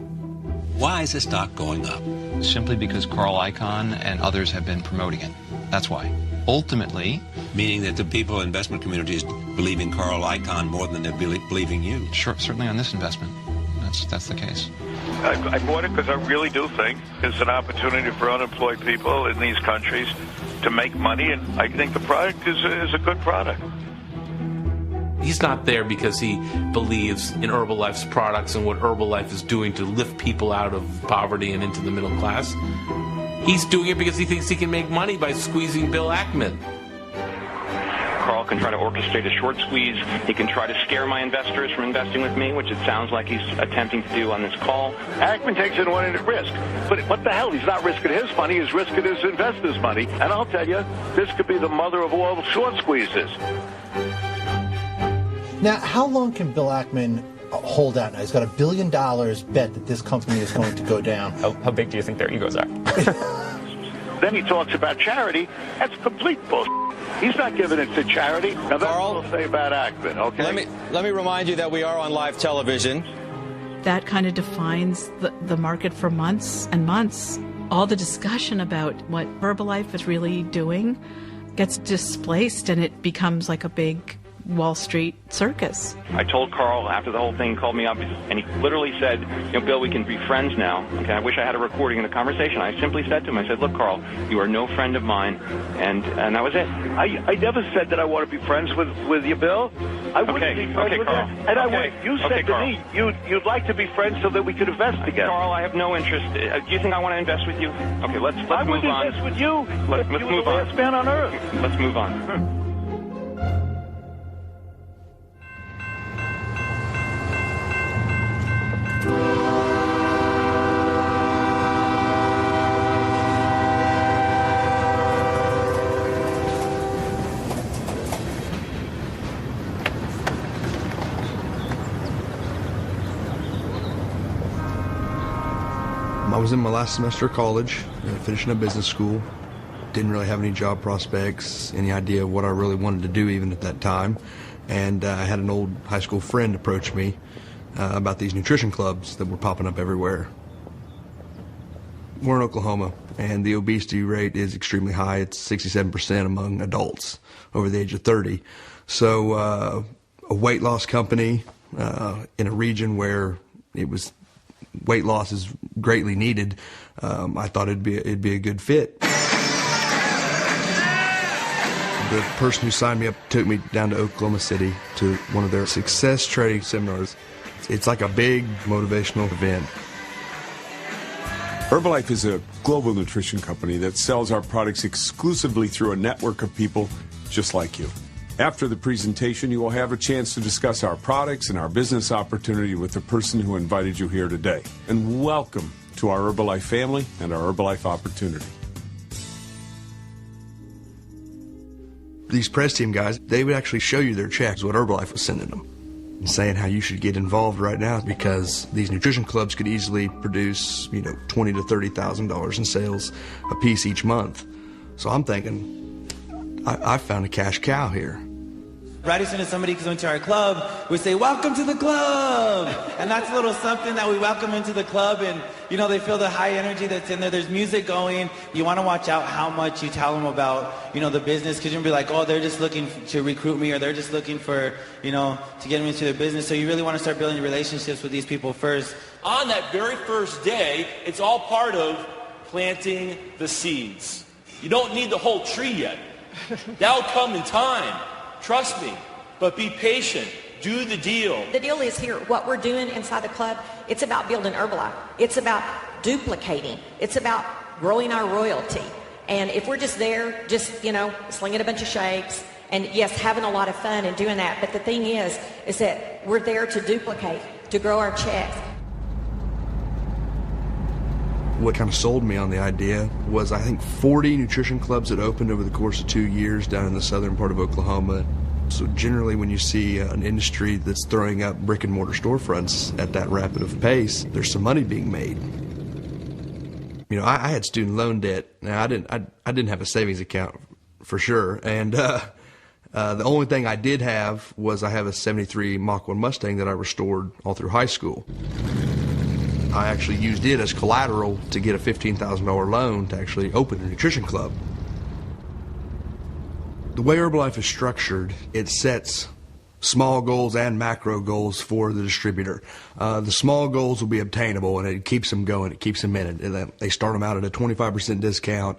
S17: Why is the stock going up?
S10: Simply because Carl Icahn and others have been promoting it. That's why. Ultimately...
S17: Meaning that the people in investment communities believe in Carl Icahn more than they're believing you.
S10: Sure, certainly on this investment. That's the case.
S3: I bought it because I really do think it's an opportunity for unemployed people in these countries to make money, and I think the product is a good product.
S12: He's not there because he believes in Herbalife's products and what Herbalife is doing to lift people out of poverty and into the middle class. He's doing it because he thinks he can make money by squeezing Bill Ackman.
S20: Carl can try to orchestrate a short squeeze. He can try to scare my investors from investing with me, which it sounds like he's attempting to do on this call.
S3: Ackman takes unwanted risk. But what the hell? He's not risking his money. He's risking his investors' money. And I'll tell you, this could be the mother of all short squeezes.
S11: Now, how long can Bill Ackman hold out now? He's got $1 billion bet that this company is going to go down.
S13: How big do you think their egos are?
S3: Then he talks about charity. That's complete bullshit. He's not giving it to charity. Now, that's what I'll say about Ackman, okay?
S19: Let me remind you that we are on live television.
S14: That kind of defines the market for months and months. All the discussion about what Herbalife is really doing gets displaced, and it becomes like a big Wall Street circus.
S20: I told Carl after the whole thing, he called me up, and he literally said, Bill, we can be friends now. Okay, I wish I had a recording of the conversation. I simply said to him, I said, look, Carl, you are no friend of mine, and that was it.
S3: I never said that I want to be friends with you, Bill. I wouldn't be friends with
S20: Carl.
S3: you. And you said to me you'd like to be friends so that we could invest together.
S20: Carl, I have no interest. Do you think I want to invest with you? Okay, let's move on.
S3: I would invest with you.
S20: Let's
S3: move
S20: on.
S3: The last man on earth.
S20: Let's move on.
S27: I was in my last semester of college, finishing up business school. Didn't really have any job prospects, any idea of what I really wanted to do even at that time. And I had an old high school friend approach me about these nutrition clubs that were popping up everywhere. We're in Oklahoma, and the obesity rate is extremely high. It's 67% among adults over the age of 30. So a weight loss company in a region where weight loss is greatly needed, I thought it'd be a good fit. The person who signed me up took me down to Oklahoma City to one of their success trading seminars. It's like a big motivational event.
S1: Herbalife is a global nutrition company that sells our products exclusively through a network of people just like you. After the presentation, you will have a chance to discuss our products and our business opportunity with the person who invited you here today. And welcome to our Herbalife family and our Herbalife opportunity.
S27: These press team guys, they would actually show you their checks, what Herbalife was sending them, and saying how you should get involved right now because these nutrition clubs could easily produce, $20,000 to $30,000 in sales a piece each month. So I'm thinking, I found a cash cow here.
S2: Right as soon as somebody comes into our club, we say, welcome to the club. And that's a little something that we welcome into the club. And, they feel the high energy that's in there. There's music going. You want to watch out how much you tell them about, the business. Because you'll be like, oh, they're just looking to recruit me, or they're just looking for, to get them into their business. So you really want to start building relationships with these people first.
S4: On that very first day, it's all part of planting the seeds. You don't need the whole tree yet. That'll come in time. Trust me, but be patient. Do the deal.
S18: The deal is here. What we're doing inside the club, it's about building Herbalife. It's about duplicating. It's about growing our royalty. And if we're just there, slinging a bunch of shakes, and yes, having a lot of fun and doing that, but the thing is that we're there to duplicate, to grow our checks.
S27: What kind of sold me on the idea was, I think, 40 nutrition clubs that opened over the course of 2 years down in the southern part of Oklahoma. So generally when you see an industry that's throwing up brick and mortar storefronts at that rapid of pace, there's some money being made. I had student loan debt. Now I didn't have a savings account for sure. And the only thing I did have was I have a 73 Mach 1 Mustang that I restored all through high school. I actually used it as collateral to get a $15,000 loan to actually open a nutrition club. The way Herbalife is structured, it sets small goals and macro goals for the distributor. The small goals will be obtainable, and it keeps them going, it keeps them in it. They start them out at a 25% discount,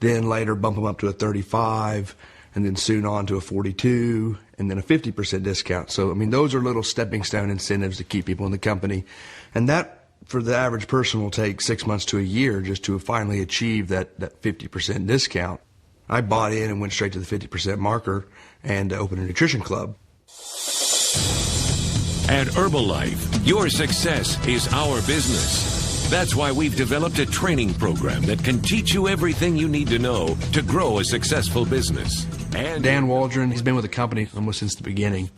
S27: then later bump them up to a 35%, and then soon on to a 42%, and then a 50% discount. So, those are little stepping stone incentives to keep people in the company. And that, for the average person, will take 6 months to a year just to finally achieve that 50% discount. I bought in and went straight to the 50% marker and opened a nutrition club.
S21: At Herbalife, your success is our business. That's why we've developed a training program that can teach you everything you need to know to grow a successful business. And
S27: Dan Waldron, he's been with the company almost since the beginning.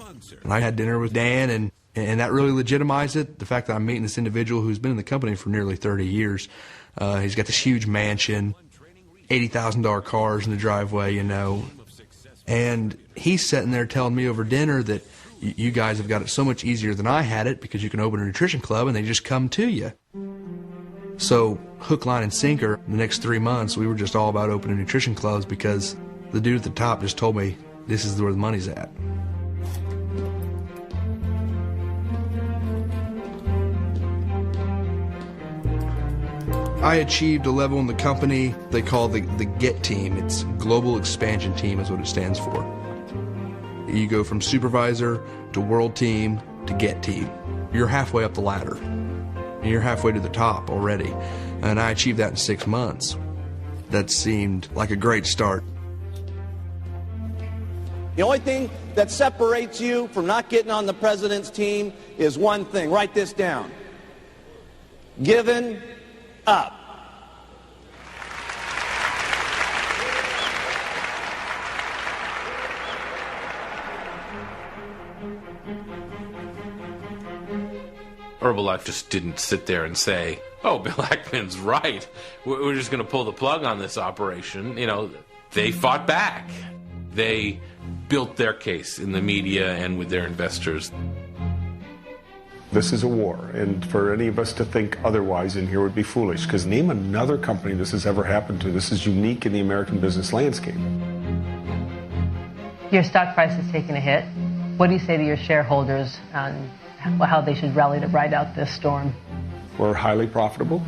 S27: And I had dinner with Dan, and that really legitimized it. The fact that I'm meeting this individual who's been in the company for nearly 30 years. He's got this huge mansion, $80,000 cars in the driveway, And he's sitting there telling me over dinner that you guys have got it so much easier than I had it because you can open a nutrition club and they just come to you. So hook, line, and sinker, the next 3 months, we were just all about opening nutrition clubs because the dude at the top just told me this is where the money's at. I achieved a level in the company they call the GET team. It's Global Expansion Team is what it stands for. You go from supervisor to world team to GET team. You're halfway up the ladder. You're halfway to the top already. And I achieved that in 6 months. That seemed like a great start.
S22: The only thing that separates you from not getting on the president's team is one thing. Write this down. Giving up.
S12: Herbalife just didn't sit there and say, oh, Bill Ackman's right. We're just going to pull the plug on this operation. They fought back. They built their case in the media and with their investors.
S9: This is a war, and for any of us to think otherwise in here would be foolish, because name another company this has ever happened to. This is unique in the American business landscape.
S7: Your stock price is taking a hit. What do you say to your shareholders on how they should rally to ride out this storm?
S9: We're highly profitable.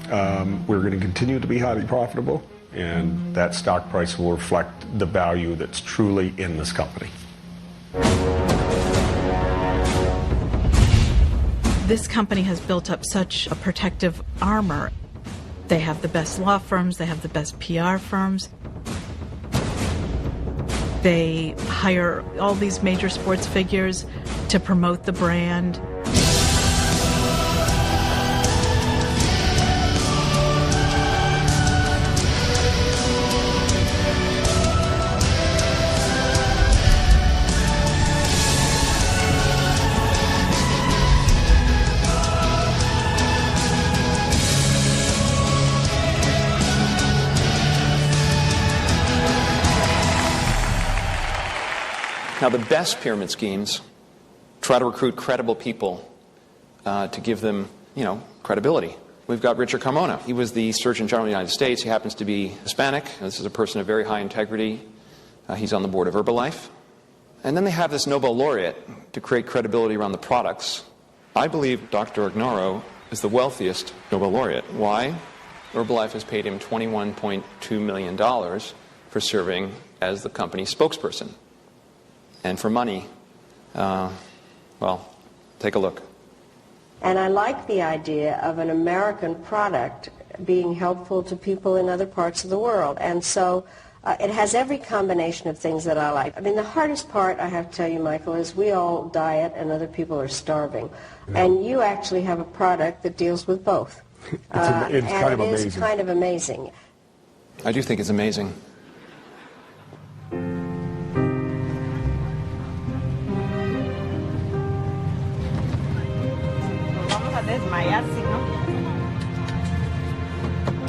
S9: We're going to continue to be highly profitable, and that stock price will reflect the value that's truly in this company.
S14: This company has built up such a protective armor. They have the best law firms, they have the best PR firms. They hire all these major sports figures to promote the brand.
S10: Now, the best pyramid schemes try to recruit credible people to give them, credibility. We've got Richard Carmona. He was the Surgeon General of the United States. He happens to be Hispanic. This is a person of very high integrity. He's on the board of Herbalife. And then they have this Nobel laureate to create credibility around the products. I believe Dr. Ignaro is the wealthiest Nobel laureate. Why? Herbalife has paid him $21.2 million for serving as the company's spokesperson. And for money, well, take a look.
S5: And I like the idea of an American product being helpful to people in other parts of the world. And so it has every combination of things that I like. I mean, the hardest part, I have to tell you, Michael, is we all diet and other people are starving. Yeah. And you actually have a product that deals with both.
S1: It's kind of amazing.
S5: It is kind of amazing.
S10: I do think it's amazing.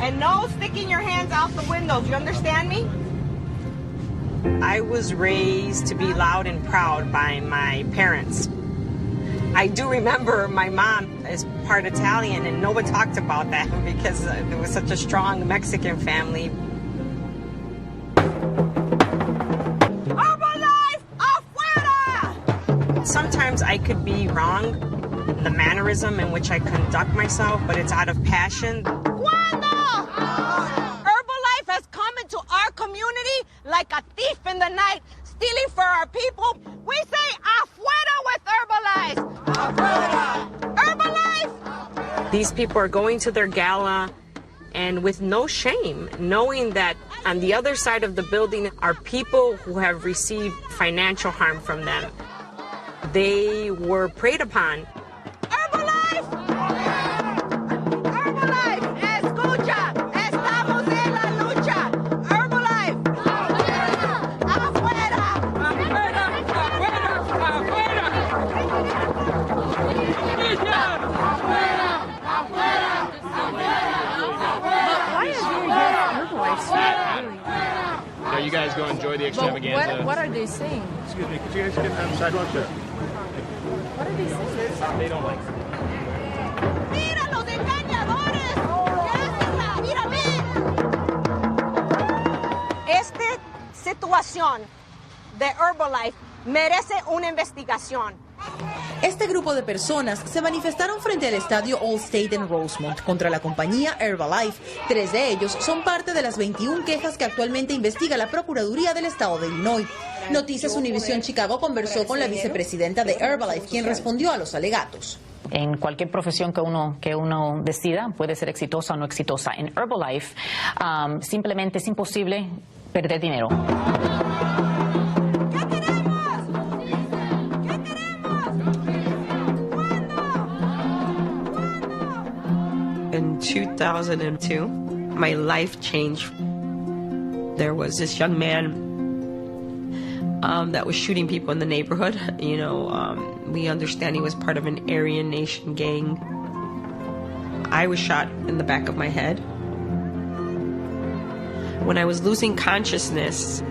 S6: And no sticking your hands out the windows, you understand me? I was raised to be loud and proud by my parents. I do remember my mom is part Italian, and no one talked about that because there was such a strong Mexican family. Herbalife, afuera! Sometimes I could be wrong, the mannerism in which I conduct myself, but it's out of passion.
S15: Cuando Herbalife has come into our community like a thief in the night, stealing for our people, we say afuera with Herbalife! Afuera! Herbalife!
S6: These people are going to their gala and with no shame, knowing that on the other side of the building are people who have received financial harm from them. They were preyed upon.
S23: So you guys go enjoy the extravaganza.
S24: What are they saying?
S23: Excuse me, could you guys get on the sidewalk there?
S24: What are they saying?
S23: They don't like it.
S15: ¡Mira los engañadores! ¡Mira, mira! Esta situación de Herbalife merece una investigación.
S25: Este grupo de personas se manifestaron frente al estadio Allstate en Rosemont contra la compañía Herbalife. 3 de ellos son parte de las 21 quejas que actualmente investiga la Procuraduría del Estado de Illinois. Noticias Univisión Chicago conversó con la vicepresidenta de Herbalife, quien respondió a los alegatos.
S26: En cualquier profesión que uno decida, puede ser exitosa o no exitosa. En Herbalife, simplemente es imposible perder dinero.
S6: In 2002, my life changed. There was this young man that was shooting people in the neighborhood. We understand he was part of an Aryan Nation gang. I was shot in the back of my head. When I was losing consciousness,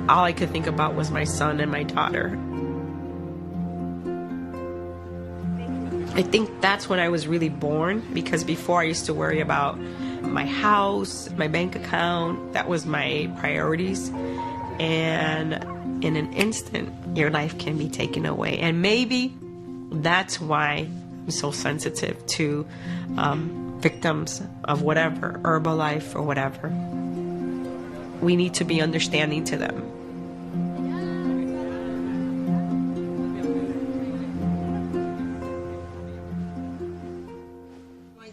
S6: all I could think about was my son and my daughter. I think that's when I was really born, because before I used to worry about my house, my bank account. That was my priorities. And in an instant, your life can be taken away. And maybe that's why I'm so sensitive to victims of whatever, Herbalife or whatever. We need to be understanding to them.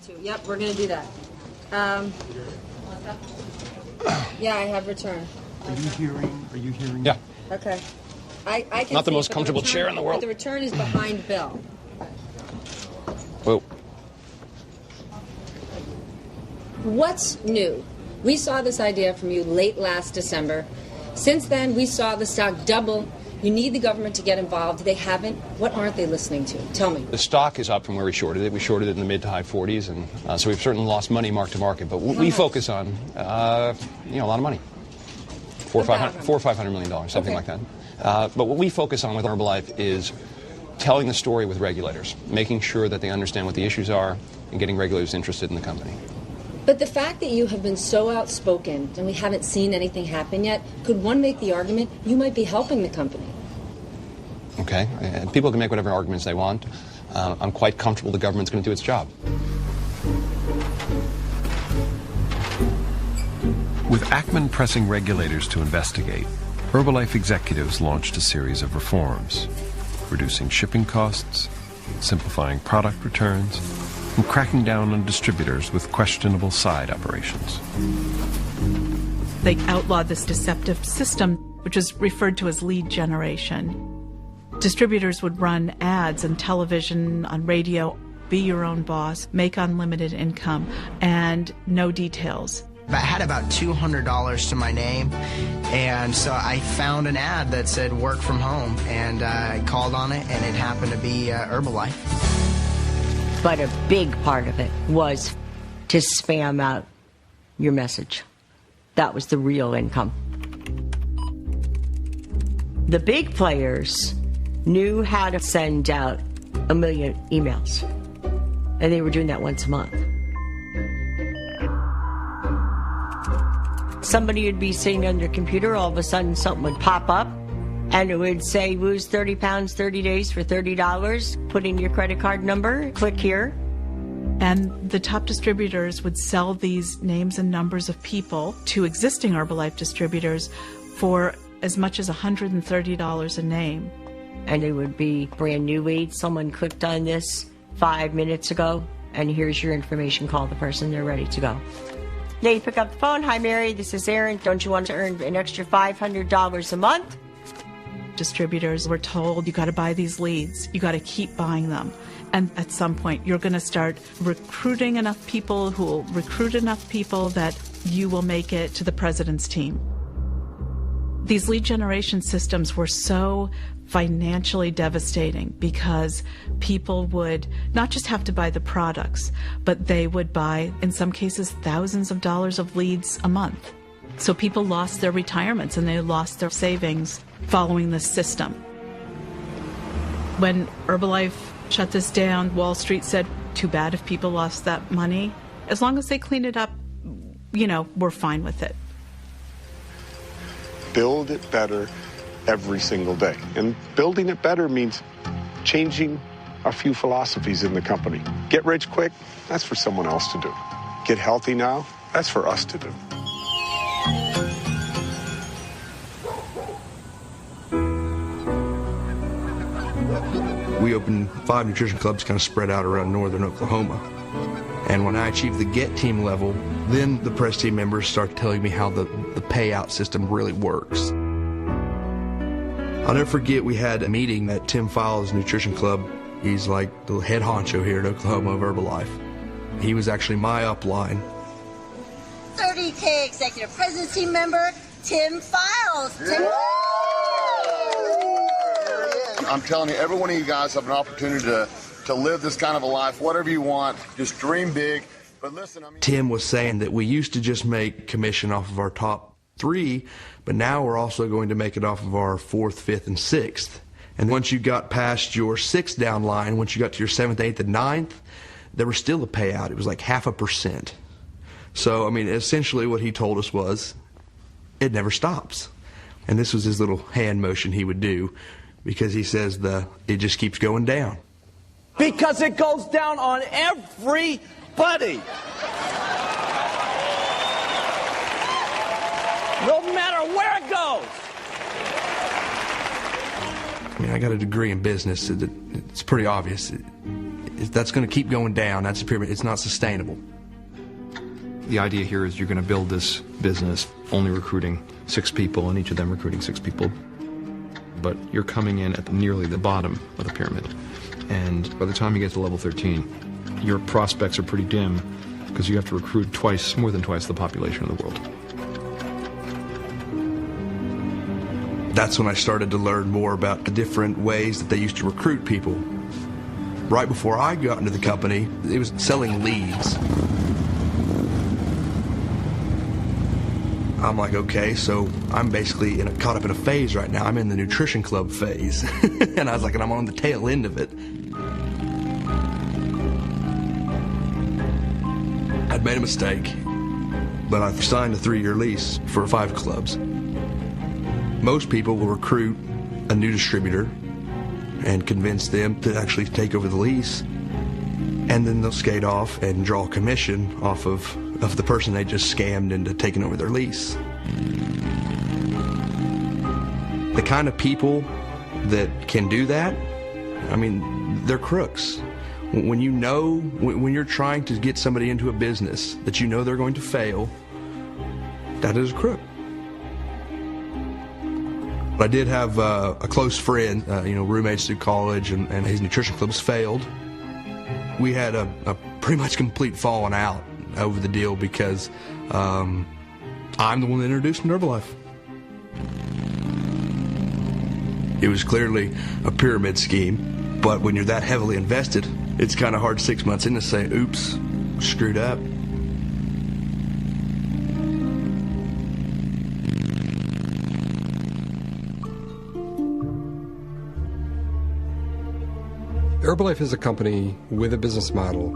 S24: to. Yep, we're going to do that. Yeah, I have return.
S3: Are you hearing?
S10: Yeah.
S24: Okay. I can
S10: Not the
S24: see
S10: most
S24: it, but
S10: comfortable
S24: return-
S10: chair in the world.
S24: But the return is behind Bill.
S10: Whoa.
S24: What's new? We saw this idea from you late last December. Since then, we saw the stock double. You need the government to get involved. They haven't. What aren't they listening to? Tell me.
S10: The stock is up from where we shorted it. We shorted it in the mid to high 40s, and so we've certainly lost money mark to market. But we focus on, a lot of money, $400 or $500 million, something like that. But what we focus on with Herbalife is telling the story with regulators, making sure that they understand what the issues are, and getting regulators interested in the company.
S24: But the fact that you have been so outspoken and we haven't seen anything happen yet, could one make the argument you might be helping the company?
S10: Okay, and people can make whatever arguments they want. I'm quite comfortable the government's going to do its job.
S21: With Ackman pressing regulators to investigate, Herbalife executives launched a series of reforms, reducing shipping costs, simplifying product returns, and cracking down on distributors with questionable side operations.
S14: They outlawed this deceptive system, which is referred to as lead generation. Distributors would run ads on television, on radio, be your own boss, make unlimited income, and no details.
S8: I had about $200 to my name, and so I found an ad that said work from home, and I called on it, and it happened to be Herbalife.
S11: But a big part of it was to spam out your message. That was the real income. The big players knew how to send out 1 million emails, and they were doing that once a month. Somebody would be sitting on their computer, all of a sudden something would pop up, and it would say, lose 30 pounds, 30 days for $30, put in your credit card number, click here.
S14: And the top distributors would sell these names and numbers of people to existing Herbalife distributors for as much as $130 a name.
S11: And it would be brand new leads. Someone clicked on this 5 minutes ago, and here's your information. Call the person, they're ready to go. They pick up the phone. Hi, Mary, this is Aaron. Don't you want to earn an extra $500 a month?
S14: Distributors were told, you got to buy these leads. You got to keep buying them. And at some point, you're going to start recruiting enough people who will recruit enough people that you will make it to the president's team. These lead generation systems were so financially devastating because people would not just have to buy the products, but they would buy, in some cases, thousands of dollars of leads a month. So people lost their retirements and they lost their savings following this system. When Herbalife shut this down, Wall Street said, too bad if people lost that money. As long as they clean it up, we're fine with it.
S1: Build it better every single day. And building it better means changing a few philosophies in the company. Get rich quick, that's for someone else to do. Get healthy now, that's for us to do.
S27: We opened 5 nutrition clubs kind of spread out around northern Oklahoma. And when I achieved the GET team level, then the press team members started telling me how the payout system really works. I'll never forget, we had a meeting at Tim Files' nutrition club. He's like the head honcho here at Oklahoma of Herbalife. He was actually my upline.
S13: 30K executive president's team member, Tim Files.
S16: I'm telling you, every one of you guys have an opportunity to live this kind of a life, whatever you want. Just dream big. But listen,
S27: Tim was saying that we used to just make commission off of our top 3, but now we're also going to make it off of our 4th, 5th, and 6th. And once you got past your 6th down line, once you got to your 7th, 8th, and 9th, there was still a payout. It was like 0.5%. So, essentially what he told us was, it never stops. And this was his little hand motion he would do, because he says it just keeps going down.
S22: Because it goes down on everybody. No matter where it goes.
S27: I got a degree in business. It's pretty obvious. that's going to keep going down. That's a pyramid. It's not sustainable.
S10: The idea here is you're going to build this business only recruiting 6 people, and each of them recruiting 6 people. But you're coming in at nearly the bottom of the pyramid. And by the time you get to level 13, your prospects are pretty dim because you have to recruit more than twice the population of the world.
S27: That's when I started to learn more about the different ways that they used to recruit people. Right before I got into the company, it was selling leads. I'm like, okay, so I'm basically caught up in a phase right now. I'm in the nutrition club phase. And I was like, and I'm on the tail end of it. I'd made a mistake, but I signed a 3-year lease for 5 clubs. Most people will recruit a new distributor and convince them to actually take over the lease, and then they'll skate off and draw commission off of the person they just scammed into taking over their lease. The kind of people that can do that, I mean, they're crooks. When you're trying to get somebody into a business that you know they're going to fail, that is a crook. I did have a close friend, roommates through college, and his nutrition clubs failed. We had a pretty much complete falling out over the deal because I'm the one that introduced him to Herbalife. It was clearly a pyramid scheme, but when you're that heavily invested, it's kind of hard 6 months in to say, oops, screwed up.
S2: Herbalife is a company with a business model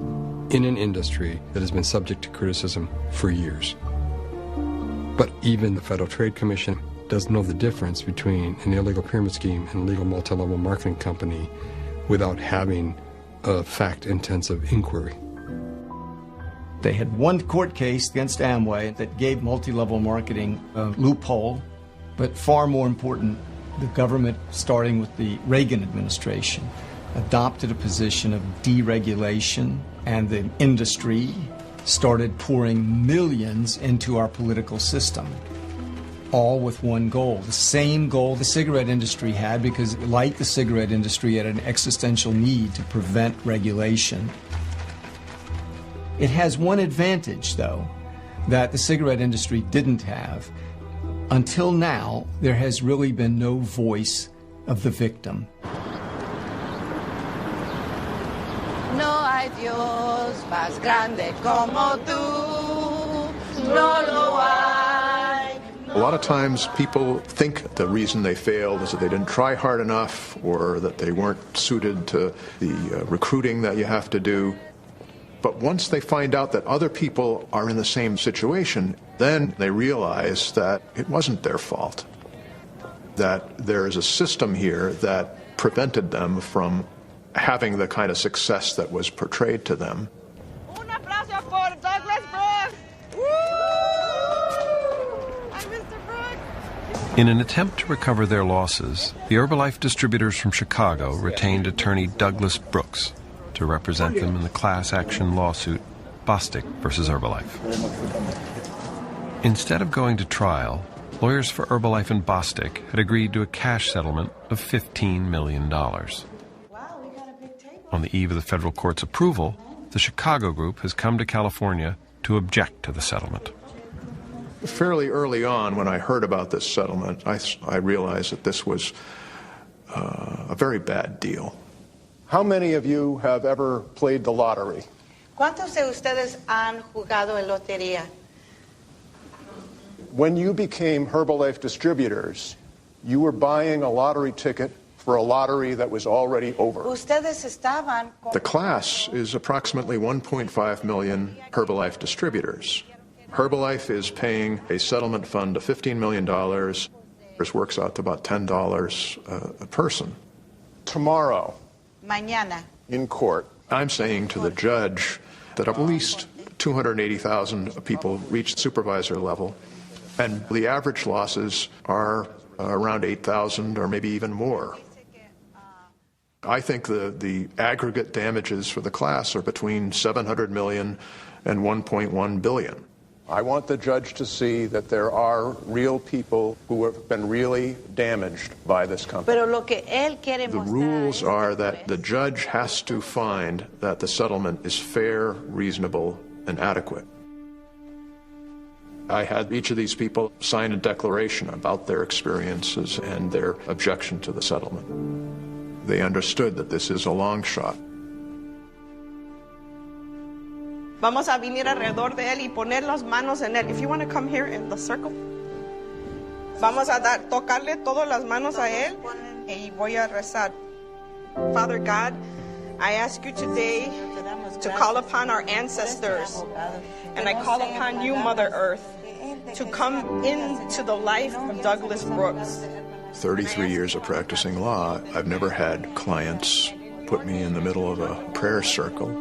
S2: in an industry that has been subject to criticism for years. But even the Federal Trade Commission doesn't know the difference between an illegal pyramid scheme and a legal multi-level marketing company without having a fact-intensive inquiry.
S3: They had one court case against Amway that gave multi-level marketing a loophole, but far more important, the government, starting with the Reagan administration, adopted a position of deregulation, and the industry started pouring millions into our political system, all with one goal, the same goal the cigarette industry had, because like the cigarette industry had an existential need to prevent regulation. It has one advantage, though, that the cigarette industry didn't have. Until now, there has really been no voice of the victim.
S15: No hay Dios más grande como tú, no lo hay.
S4: A lot of times people think the reason they failed is that they didn't try hard enough or that they weren't suited to the recruiting that you have to do. But once they find out that other people are in the same situation, then they realize that it wasn't their fault, that there is a system here that prevented them from having the kind of success that was portrayed to them.
S15: Un aplauso por Douglas Brooks. Woo! Hi, Mr. Brooks.
S21: In an attempt to recover their losses, the Herbalife distributors from Chicago retained attorney Douglas Brooks to represent them in the class action lawsuit Bostic versus Herbalife. Instead of going to trial, lawyers for Herbalife and Bostic had agreed to a cash settlement of $15 million. On the eve of the federal court's approval, the Chicago group has come to California to object to the settlement.
S4: Fairly early on, when I heard about this settlement, I realized that this was a very bad deal.
S12: How many of you have ever played the lottery?
S15: ¿Cuántos de ustedes han jugado en lotería?
S12: When you became Herbalife distributors, you were buying a lottery ticket for a lottery that was already over.
S15: Ustedes estaban.
S4: The class is approximately 1.5 million Herbalife distributors. Herbalife is paying a settlement fund of $15 million. This works out to about $10 a person.
S12: Tomorrow,
S15: Mañana.
S12: in court,
S4: I'm saying to the judge that at least 280,000 people reached supervisor level, and the average losses are around 8,000 or maybe even more. I think the aggregate damages for the class are between $700 million and $1.1 billion.
S12: I want the judge to see that there are real people who have been really damaged by this company.
S4: The rules are that the judge has to find that the settlement is fair, reasonable, and adequate. I had each of these people sign a declaration about their experiences and their objection to the settlement. They understood that this is a long shot.
S5: Vamos a venir alrededor de él y poner las manos en él. If you want to come here in the circle. Vamos a tocarle todas las manos a él y voy a rezar. Father God, I ask you today to call upon our ancestors, and I call upon you, Mother Earth, to come into the life of Douglas Brooks.
S4: 33 years of practicing law, I've never had clients put me in the middle of a prayer circle.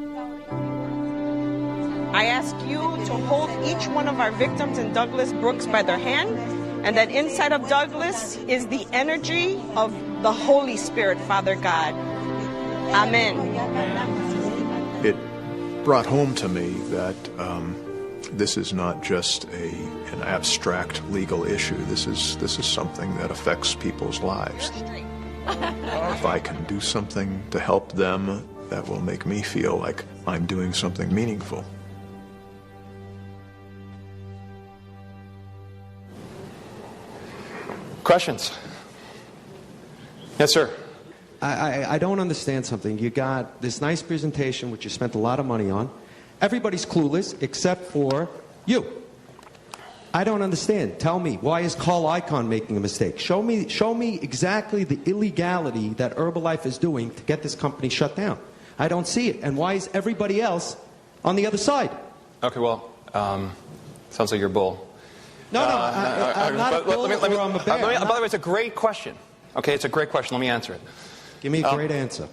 S5: I ask you to hold each one of our victims in Douglas Brooks by their hand, and that inside of Douglas is the energy of the Holy Spirit, Father God. Amen.
S4: It brought home to me that this is not just an abstract legal issue. This is something that affects people's lives. If I can do something to help them, that will make me feel like I'm doing something meaningful.
S7: Questions? Yes, sir.
S9: I don't understand something. You got this nice presentation, which you spent a lot of money on. Everybody's clueless except for you. I don't understand. Tell me, why is Carl Icahn making a mistake? Show me exactly the illegality that Herbalife is doing to get this company shut down. I don't see it. And why is everybody else on the other side?
S7: Okay, well, sounds like you're a bull.
S9: I'm not a bull or I'm a bear.
S7: By the way, it's a great question. Okay, it's a great question. Let me answer it.
S9: Give me a great answer.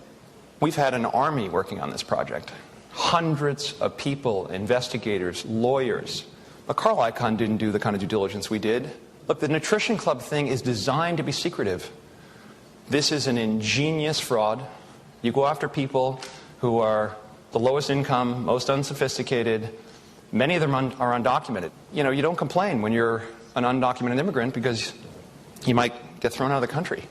S7: We've had an army working on this project. Hundreds of people, investigators, lawyers. But Carl Icahn didn't do the kind of due diligence we did. Look, the Nutrition Club thing is designed to be secretive. This is an ingenious fraud. You go after people who are the lowest income, most unsophisticated. Many of them are undocumented. You know, you don't complain when you're an undocumented immigrant because you might get thrown out of the country.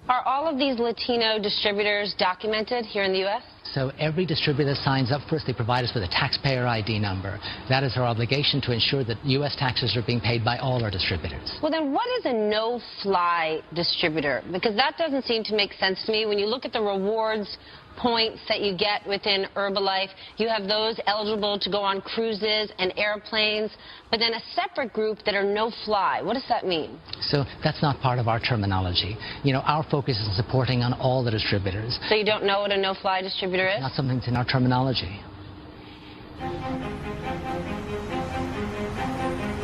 S17: Are all of these Latino distributors documented here in the U.S.?
S18: So every distributor that signs up for us, they provide us with a taxpayer ID number. That is our obligation to ensure that U.S. taxes are being paid by all our distributors.
S17: Well, then what is a no-fly distributor? Because that doesn't seem to make sense to me. When you look at the rewards points that you get within Herbalife, you have those eligible to go on cruises and airplanes, but then a separate group that are no-fly. What does that mean?
S18: So that's not part of our terminology. You know, our focus is supporting on all the distributors.
S17: So you don't know what a no-fly distributor is?
S18: Not something that's in our terminology.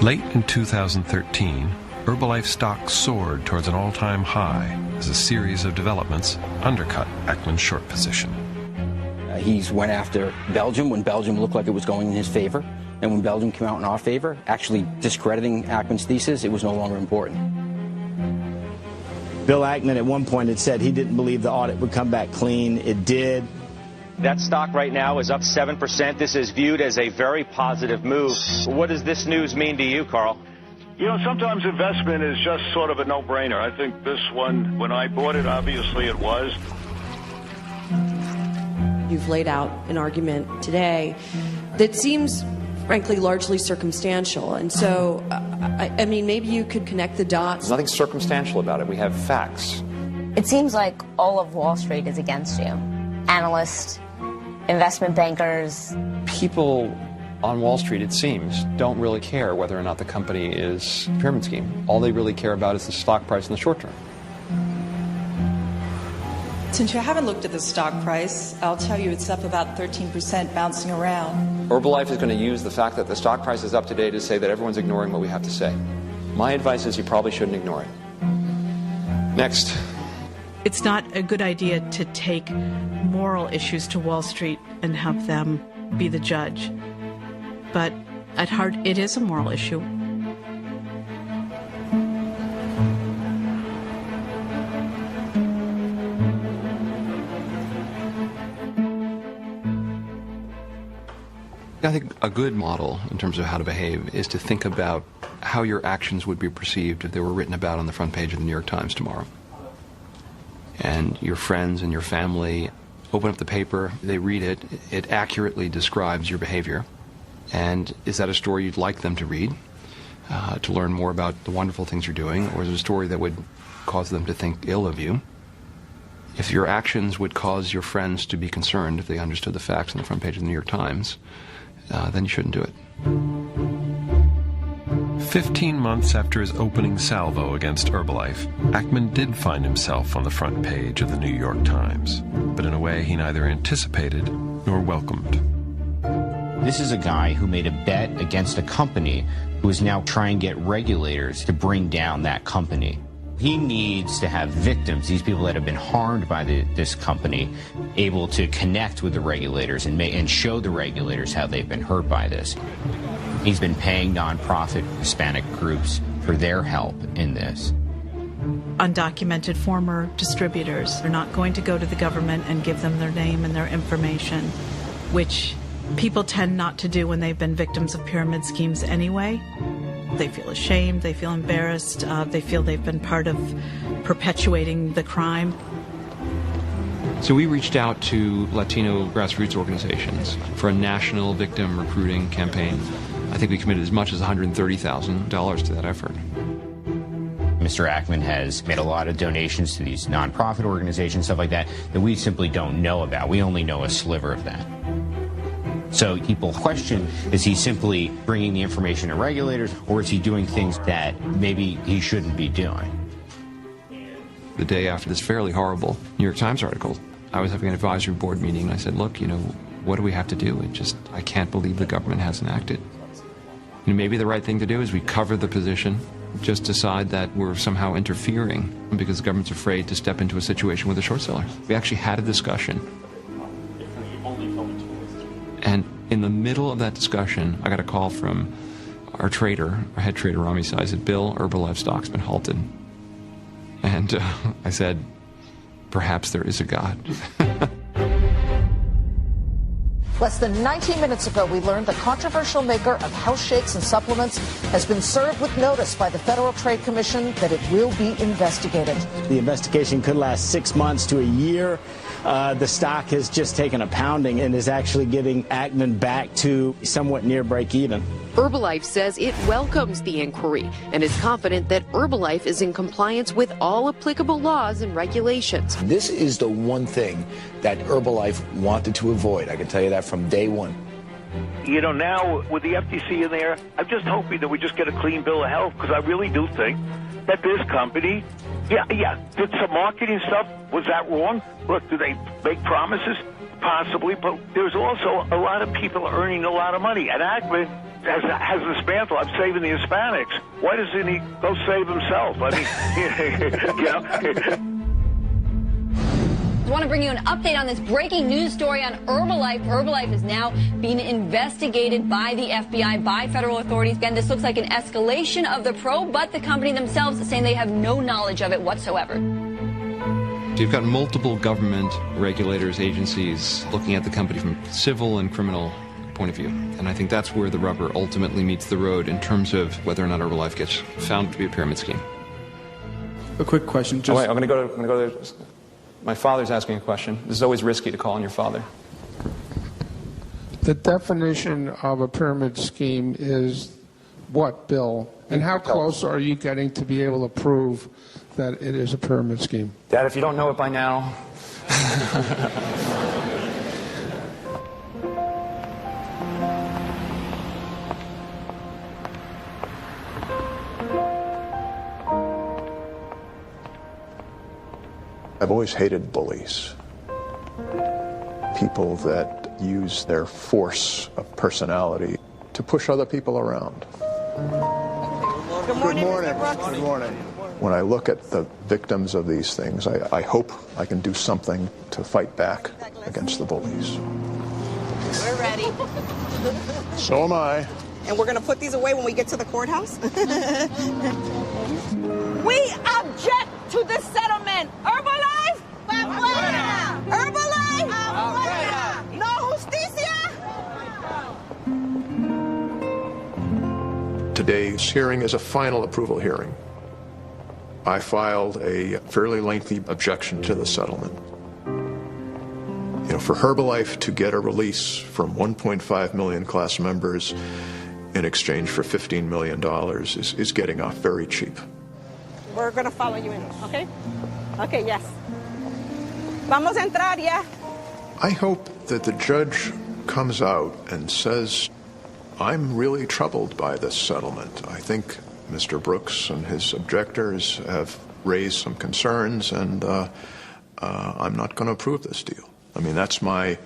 S21: Late in 2013, Herbalife stock soared towards an all-time high as a series of developments undercut Ackman's short position.
S19: He went after Belgium when Belgium looked like it was going in his favor, and when Belgium came out in our favor, actually discrediting Ackman's thesis, it was no longer important.
S20: Bill Ackman at one point had said he didn't believe the audit would come back clean. It did.
S28: That stock right now is up 7%. This is viewed as a very positive move. What does this news mean to you, Carl?
S29: You know, sometimes investment is just sort of a no-brainer. I think this one, when I bought it, obviously it was.
S30: You've laid out an argument today that seems, frankly, largely circumstantial. And so, I mean, maybe you could connect the dots.
S7: There's nothing circumstantial about it. We have facts.
S24: It seems like all of Wall Street is against you. Analysts, investment bankers.
S10: People on Wall Street, it seems, don't really care whether or not the company is a pyramid scheme. All they really care about is the stock price in the short term.
S31: Since you haven't looked at the stock price, I'll tell you it's up about 13%, bouncing around.
S10: Herbalife is going to use the fact that the stock price is up today to say that everyone's ignoring what we have to say. My advice is you probably shouldn't ignore it. Next.
S14: It's not a good idea to take moral issues to Wall Street and have them be the judge. But at heart, it is a moral issue.
S10: I think a good model in terms of how to behave is to think about how your actions would be perceived if they were written about on the front page of the New York Times tomorrow. And your friends and your family open up the paper, they read it, it accurately describes your behavior. And is that a story you'd like them to read, to learn more about the wonderful things you're doing, or is it a story that would cause them to think ill of you? If your actions would cause your friends to be concerned, if they understood the facts on the front page of the New York Times, then you shouldn't do it.
S21: 15 months after his opening salvo against Herbalife, Ackman did find himself on the front page of the New York Times, but in a way he neither anticipated nor welcomed.
S1: This is a guy who made a bet against a company who is now trying to get regulators to bring down that company. He needs to have victims, these people that have been harmed by this company, able to connect with the regulators and show the regulators how they've been hurt by this. He's been paying nonprofit Hispanic groups for their help in this.
S14: Undocumented former distributors are not going to go to the government and give them their name and their information, which people tend not to do when they've been victims of pyramid schemes anyway. They feel ashamed, they feel embarrassed, they feel they've been part of perpetuating the crime.
S10: So we reached out to Latino grassroots organizations for a national victim recruiting campaign. I think we committed as much as $130,000 to that effort.
S1: Mr. Ackman has made a lot of donations to these nonprofit organizations, stuff like that, that we simply don't know about. We only know a sliver of that. So people question, is he simply bringing the information to regulators, or is he doing things that maybe he shouldn't be doing?
S10: The day after this fairly horrible New York Times article, I was having an advisory board meeting, and I said, look, what do we have to do? I can't believe the government hasn't acted. Maybe the right thing to do is we cover the position, just decide that we're somehow interfering because the government's afraid to step into a situation with a short seller. We actually had a discussion. And in the middle of that discussion, I got a call from our trader, our head trader, Rami Sai, said, Bill, Herbalife stock's been halted. And I said, perhaps there is a God.
S6: Less than 19 minutes ago, we learned the controversial maker of health shakes and supplements has been served with notice by the Federal Trade Commission that it will be investigated.
S20: The investigation could last 6 months to a year. The stock has just taken a pounding and is actually getting Ackman back to somewhat near break even.
S8: Herbalife says it welcomes the inquiry and is confident that Herbalife is in compliance with all applicable laws and regulations.
S11: This is the one thing that Herbalife wanted to avoid. I can tell you that from day one.
S29: Now with the FTC in there, I'm just hoping that we just get a clean bill of health, because I really do think that this company, did some marketing stuff. Was that wrong? Look, do they make promises? Possibly, but there's also a lot of people earning a lot of money. And Ackman has this mantle. I'm saving the Hispanics. Why doesn't he go save himself? I mean,
S13: I want to bring you an update on this breaking news story on Herbalife. Herbalife is now being investigated by the FBI, by federal authorities. Again, this looks like an escalation of the probe, but the company themselves is saying they have no knowledge of it whatsoever.
S10: So you've got multiple government regulators, agencies looking at the company from civil and criminal point of view. And I think that's where the rubber ultimately meets the road in terms of whether or not Herbalife gets found to be a pyramid scheme.
S16: A quick question.
S10: Oh, wait, I'm going to go there. My father's asking a question. This is always risky to call on your father.
S16: The definition of a pyramid scheme is what, Bill? And how close are you getting to be able to prove that it is a pyramid scheme?
S10: Dad, if you don't know it by now.
S4: I've always hated bullies. People that use their force of personality to push other people around.
S5: Good morning, Mr. Brooks.
S4: Good morning. When I look at the victims of these things, I hope I can do something to fight back against the bullies.
S5: We're ready.
S4: So am I.
S5: And we're going to put these away when we get to the courthouse.
S15: We object to this settlement. Herbalife? Herbalife? No justicia?
S4: Today's hearing is a final approval hearing. I filed a fairly lengthy objection to the settlement. You know, for Herbalife to get a release from 1.5 million class members in exchange for $15 million is getting off very cheap.
S5: We're going to follow you in, okay? Okay, yes. Vamos a entrar, yeah.
S4: I hope that the judge comes out and says, I'm really troubled by this settlement. I think Mr. Brooks and his objectors have raised some concerns, and I'm not going to approve this deal. I mean, that's my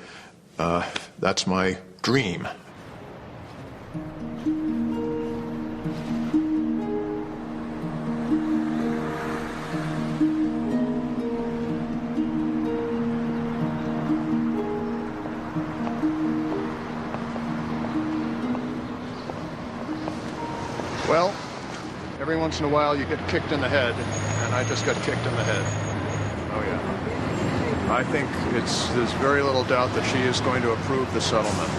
S4: dream. Well, every once in a while you get kicked in the head, and I just got kicked in the head. Oh, yeah. I think there's very little doubt that she is going to approve the settlement.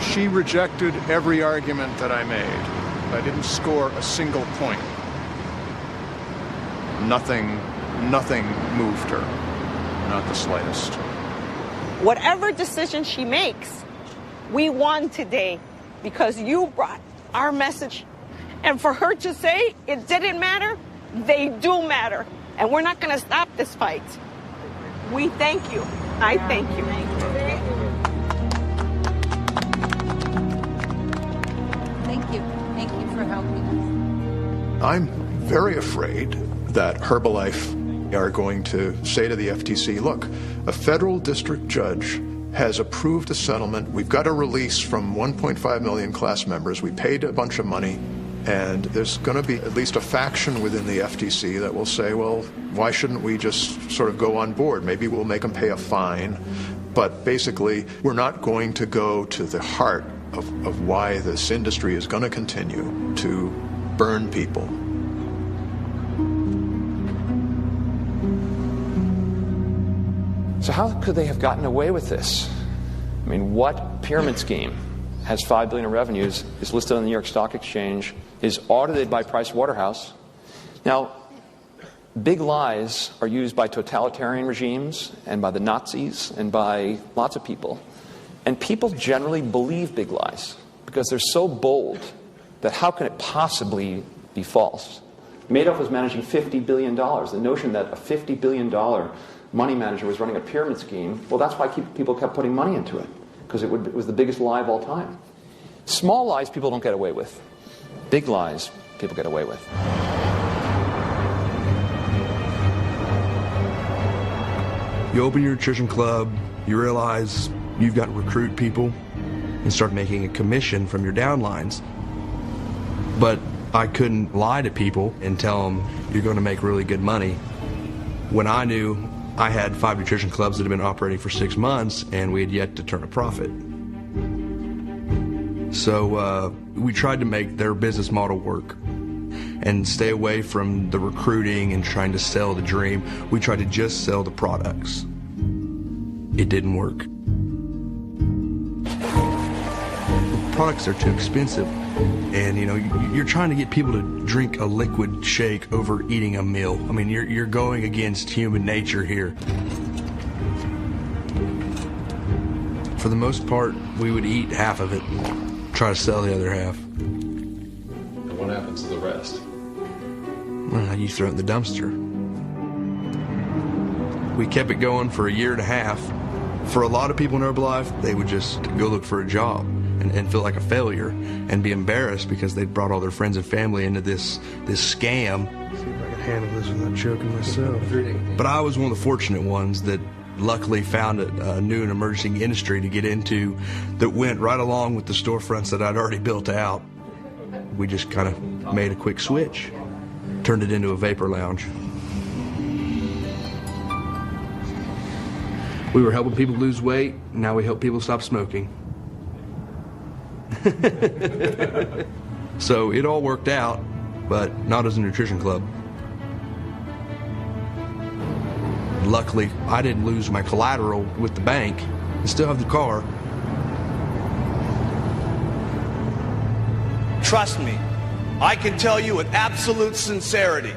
S4: She rejected every argument that I made. I didn't score a single point. Nothing moved her, not the slightest.
S5: Whatever decision she makes, we won today because you brought our message. And for her to say it didn't matter, they do matter. And we're not going to stop this fight. We thank you. I thank you.
S24: Thank you. Thank you for helping us.
S4: I'm very afraid that Herbalife are going to say to the FTC, look, a federal district judge has approved a settlement. We've got a release from 1.5 million class members. We paid a bunch of money. And there's going to be at least a faction within the FTC that will say, well, why shouldn't we just sort of go on board? Maybe we'll make them pay a fine. But basically, we're not going to go to the heart of why this industry is going to continue to burn people.
S7: So how could they have gotten away with this? I mean, what pyramid scheme has $5 billion in revenues, is listed on the New York Stock Exchange, is audited by Price Waterhouse? Now, big lies are used by totalitarian regimes and by the Nazis and by lots of people. And people generally believe big lies because they're so bold that how can it possibly be false? Madoff was managing $50 billion. The notion that a $50 billion money manager was running a pyramid scheme, well, that's why people kept putting money into it, because it was the biggest lie of all time. Small lies people don't get away with. Big lies people get away with.
S2: You open your nutrition club, you realize you've got to recruit people and start making a commission from your downlines. But I couldn't lie to people and tell them you're going to make really good money when I knew I had 5 nutrition clubs that had been operating for 6 months and we had yet to turn a profit. So we tried to make their business model work and stay away from the recruiting and trying to sell the dream. We tried to just sell the products. It didn't work. The products are too expensive. And, you know, you're trying to get people to drink a liquid shake over eating a meal. I mean, you're going against human nature here. For the most part, we would eat half of it, try to sell the other half.
S10: And what happens to the rest?
S2: Well, you throw it in the dumpster. We kept it going for a year and a half. For a lot of people in Herbalife, they would just go look for a job and feel like a failure and be embarrassed because they'd brought all their friends and family into this scam. See if I can handle this without choking myself. But I was one of the fortunate ones that luckily found a new and emerging industry to get into that went right along with the storefronts that I'd already built out. We just kind of made a quick switch, turned it into a vapor lounge. We were helping people lose weight, now we help people stop smoking. So it all worked out, but not as a nutrition club. Luckily, I didn't lose my collateral with the bank. I still have the car.
S3: Trust me, I can tell you with absolute sincerity,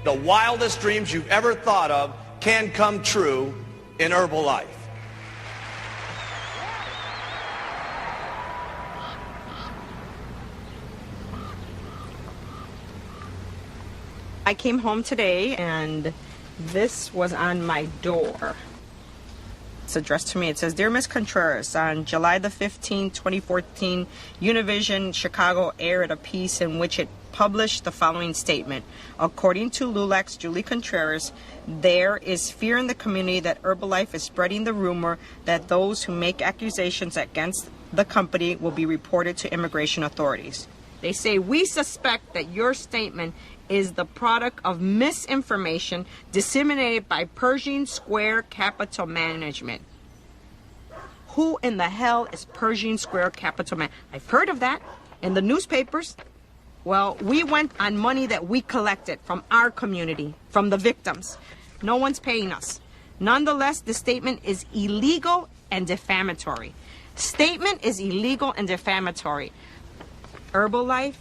S3: the wildest dreams you've ever thought of can come true in Herbalife.
S5: I came home today and this was on my door. It's addressed to me. It says, Dear Ms. Contreras, on July the 15th, 2014, Univision Chicago aired a piece in which it published the following statement. According to LULAC's Julie Contreras, there is fear in the community that Herbalife is spreading the rumor that those who make accusations against the company will be reported to immigration authorities. They say, we suspect that your statement is the product of misinformation disseminated by Pershing Square Capital Management. Who in the hell is Pershing Square Capital Management? I've heard of that in the newspapers. Well, we went on money that we collected from our community, from the victims. No one's paying us. Nonetheless, the statement is illegal and defamatory. Statement is illegal and defamatory. Herbalife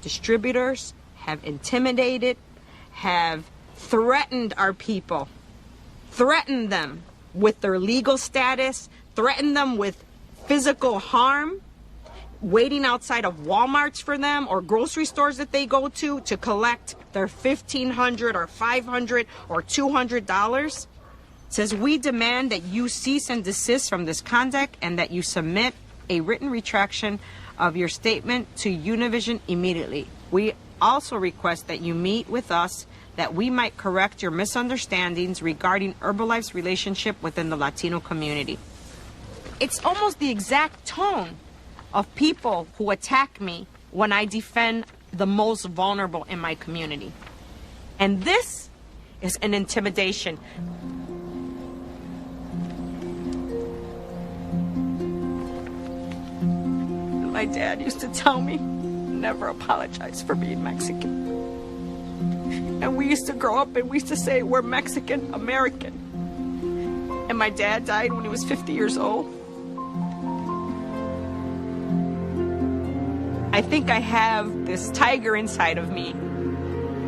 S5: distributors have intimidated, have threatened our people, threatened them with their legal status, threatened them with physical harm, waiting outside of Walmarts for them or grocery stores that they go to collect their $1,500 or $500 or $200. Says, we demand that you cease and desist from this conduct and that you submit a written retraction of your statement to Univision immediately. We also request that you meet with us that we might correct your misunderstandings regarding Herbalife's relationship within the Latino community. It's almost the exact tone of people who attack me when I defend the most vulnerable in my community. And this is an intimidation. My dad used to tell me, never apologize for being Mexican. And we used to grow up and we used to say, we're Mexican American. And my dad died when he was 50 years old. I think I have this tiger inside of me.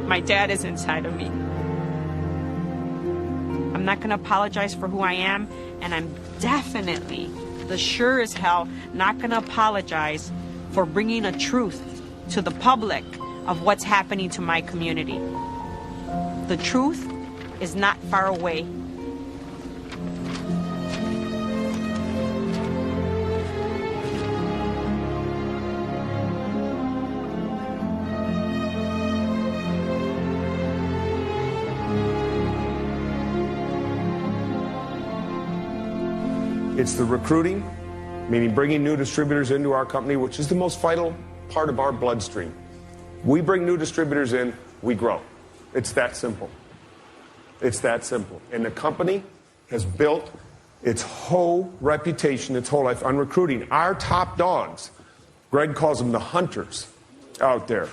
S5: My dad is inside of me. I'm not going to apologize for who I am, and I'm definitely, the sure as hell, not going to apologize for bringing a truth to the public of what's happening to my community. The truth is not far away.
S9: It's the recruiting, meaning bringing new distributors into our company, which is the most vital part of our bloodstream. We bring new distributors in, we grow. It's that simple. It's that simple. And the company has built its whole reputation, its whole life on recruiting. Our top dogs, Greg calls them the hunters out there.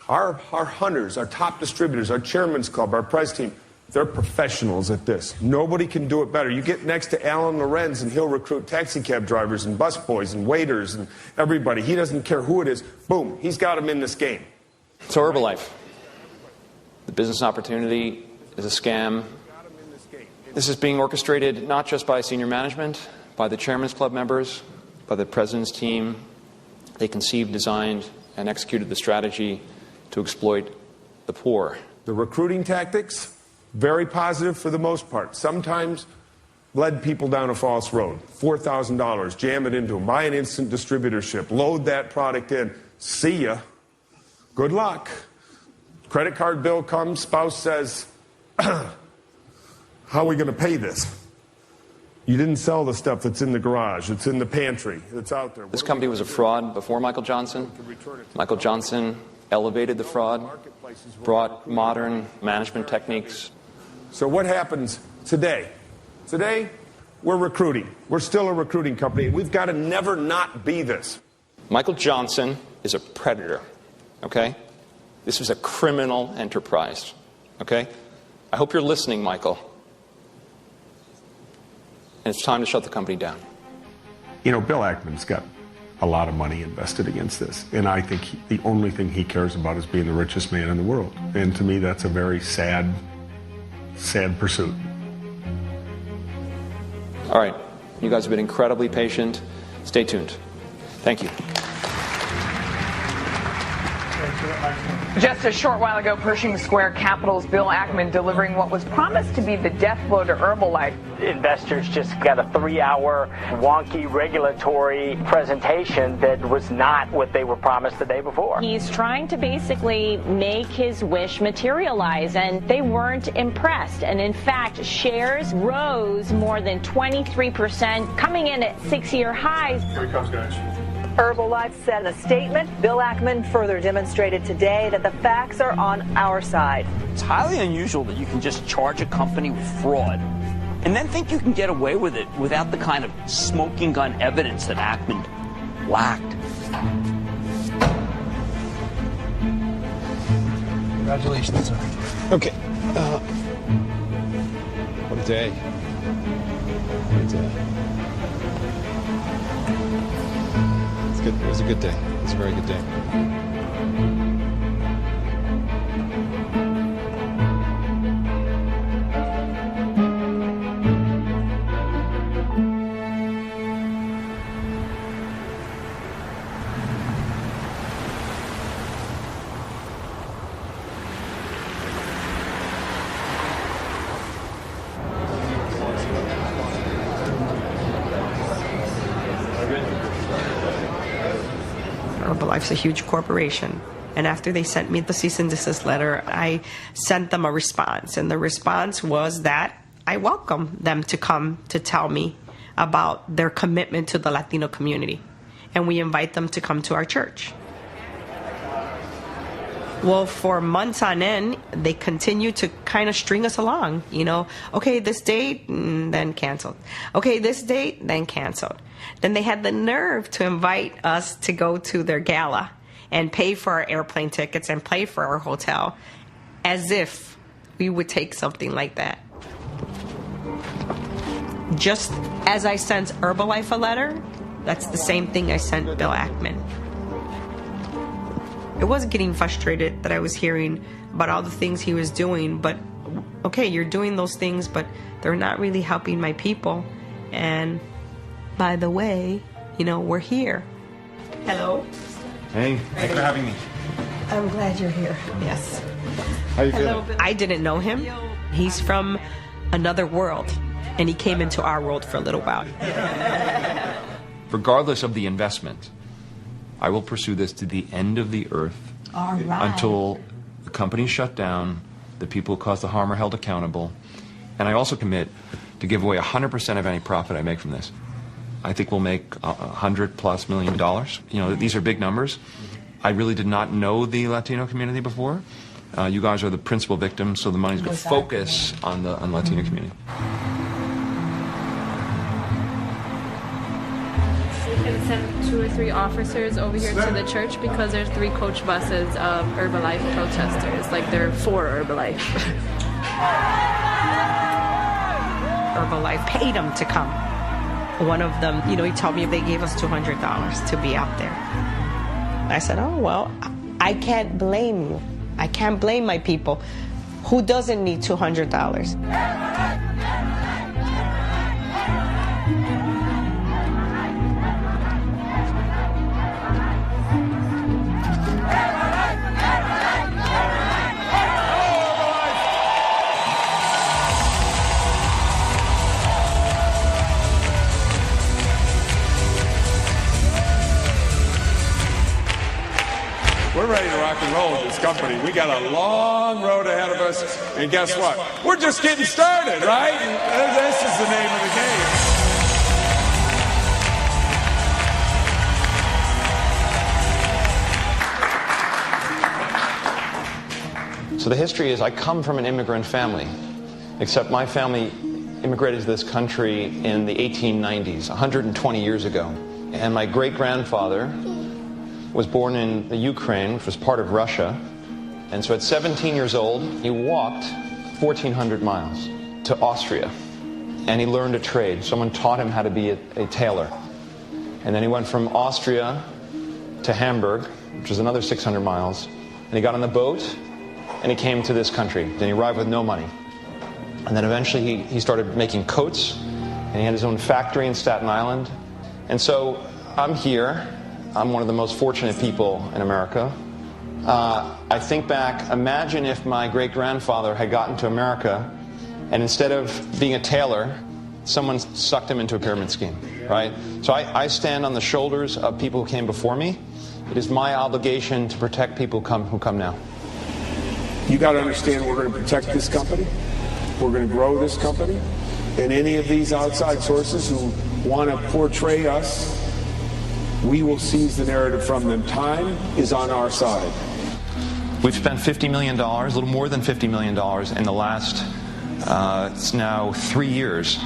S9: Our hunters, our top distributors, our chairman's club, our press team, they're professionals at this. Nobody can do it better. You get next to Alan Lorenz and he'll recruit taxi cab drivers and busboys and waiters and everybody. He doesn't care who it is. Boom, he's got them in this game.
S7: So Herbalife, the business opportunity is a scam. This is being orchestrated not just by senior management, by the chairman's club members, by the president's team. They conceived, designed, and executed the strategy to exploit the poor.
S9: The recruiting tactics, very positive for the most part. Sometimes led people down a false road. $4,000, jam it into them, buy an instant distributorship, load that product in, see ya, good luck. Credit card bill comes, spouse says, how are we going to pay this? You didn't sell the stuff that's in the garage, it's in the pantry, it's out there.
S7: This company was a fraud before Michael Johnson. Michael Johnson elevated the fraud, brought modern management techniques.
S9: So what happens today? Today, we're recruiting. We're still a recruiting company. We've got to never not be this.
S7: Michael Johnson is a predator, okay? This was a criminal enterprise, okay? I hope you're listening, Michael. And it's time to shut the company down.
S9: You know, Bill Ackman's got a lot of money invested against this. And I think the only thing he cares about is being the richest man in the world. And to me, that's a very sad, sad pursuit.
S7: All right. You guys have been incredibly patient. Stay tuned. Thank you.
S12: Just a short while ago, Pershing Square Capital's Bill Ackman delivering what was promised to be the death blow to Herbalife.
S17: Investors just got a 3-hour wonky regulatory presentation that was not what they were promised the day before.
S18: He's trying to basically make his wish materialize, and they weren't impressed. And in fact, shares rose more than 23%, coming in at 6-year highs.
S9: Here he comes, guys.
S19: Herbalife said in a statement. Bill Ackman further demonstrated today that the facts are on our side.
S22: It's highly unusual that you can just charge a company with fraud and then think you can get away with it without the kind of smoking gun evidence that Ackman lacked.
S23: Congratulations, sir.
S10: Okay. What a day. What a day. It was a good day. It was a very good day.
S5: Herbalife's a huge corporation. And after they sent me the cease and desist letter, I sent them a response. And the response was that I welcome them to come to tell me about their commitment to the Latino community. And we invite them to come to our church. Well, for months on end, they continue to kind of string us along. You know, okay, this date, then canceled. Okay, this date, then canceled. Then they had the nerve to invite us to go to their gala and pay for our airplane tickets and pay for our hotel, as if we would take something like that. Just as I sent Herbalife a letter, that's the same thing I sent Bill Ackman. I was getting frustrated that I was hearing about all the things he was doing, but okay, you're doing those things, but they're not really helping my people. And by the way, you know, we're here. Hello.
S10: Hey, thanks for having me.
S5: I'm glad you're here. Yes.
S10: How you
S5: Hello,
S10: feeling?
S5: Bill. I didn't know him. He's from another world, and he came into our world for a little while.
S10: Regardless of the investment, I will pursue this to the end of the earth.
S5: All right.
S10: Until the company's shut down, the people who caused the harm are held accountable, and I also commit to give away 100% of any profit I make from this. I think we'll make $100+ million. You know, these are big numbers. I really did not know the Latino community before. You guys are the principal victims, so the money's going to focus on the Latino community.
S25: We can send 2 or 3 officers over here to the church because there's 3 coach buses of Herbalife protesters. Like, they're for Herbalife.
S5: Herbalife paid them to come. One of them, you know, he told me they gave us $200 to be out there. I said, oh, well, I can't blame you. I can't blame my people. Who doesn't need $200?
S9: We're ready to rock and roll with this company. We got a long road ahead of us, and guess what? We're just getting started, right? This is the name of the game.
S7: So the history is I come from an immigrant family, except my family immigrated to this country in the 1890s, 120 years ago. And my great-grandfather was born in the Ukraine, which was part of Russia. And so at 17 years old, he walked 1,400 miles to Austria. And he learned a trade. Someone taught him how to be a tailor. and then he went from Austria to Hamburg, which is another 600 miles, and he got on the boat, and he came to this country. Then he arrived with no money. And then eventually he started making coats, and he had his own factory in Staten Island. And so I'm here. I'm one of the most fortunate people in America. I think back, imagine if my great-grandfather had gotten to America, and instead of being a tailor, someone sucked him into a pyramid scheme, right? So I stand on the shoulders of people who came before me. It is my obligation to protect people who come now.
S9: You got to understand, we're going to protect this company. We're going to grow this company. And any of these outside sources who want to portray us, we will seize the narrative from them. Time is on our side.
S7: We've spent $50 million, a little more than $50 million in the last, it's now 3 years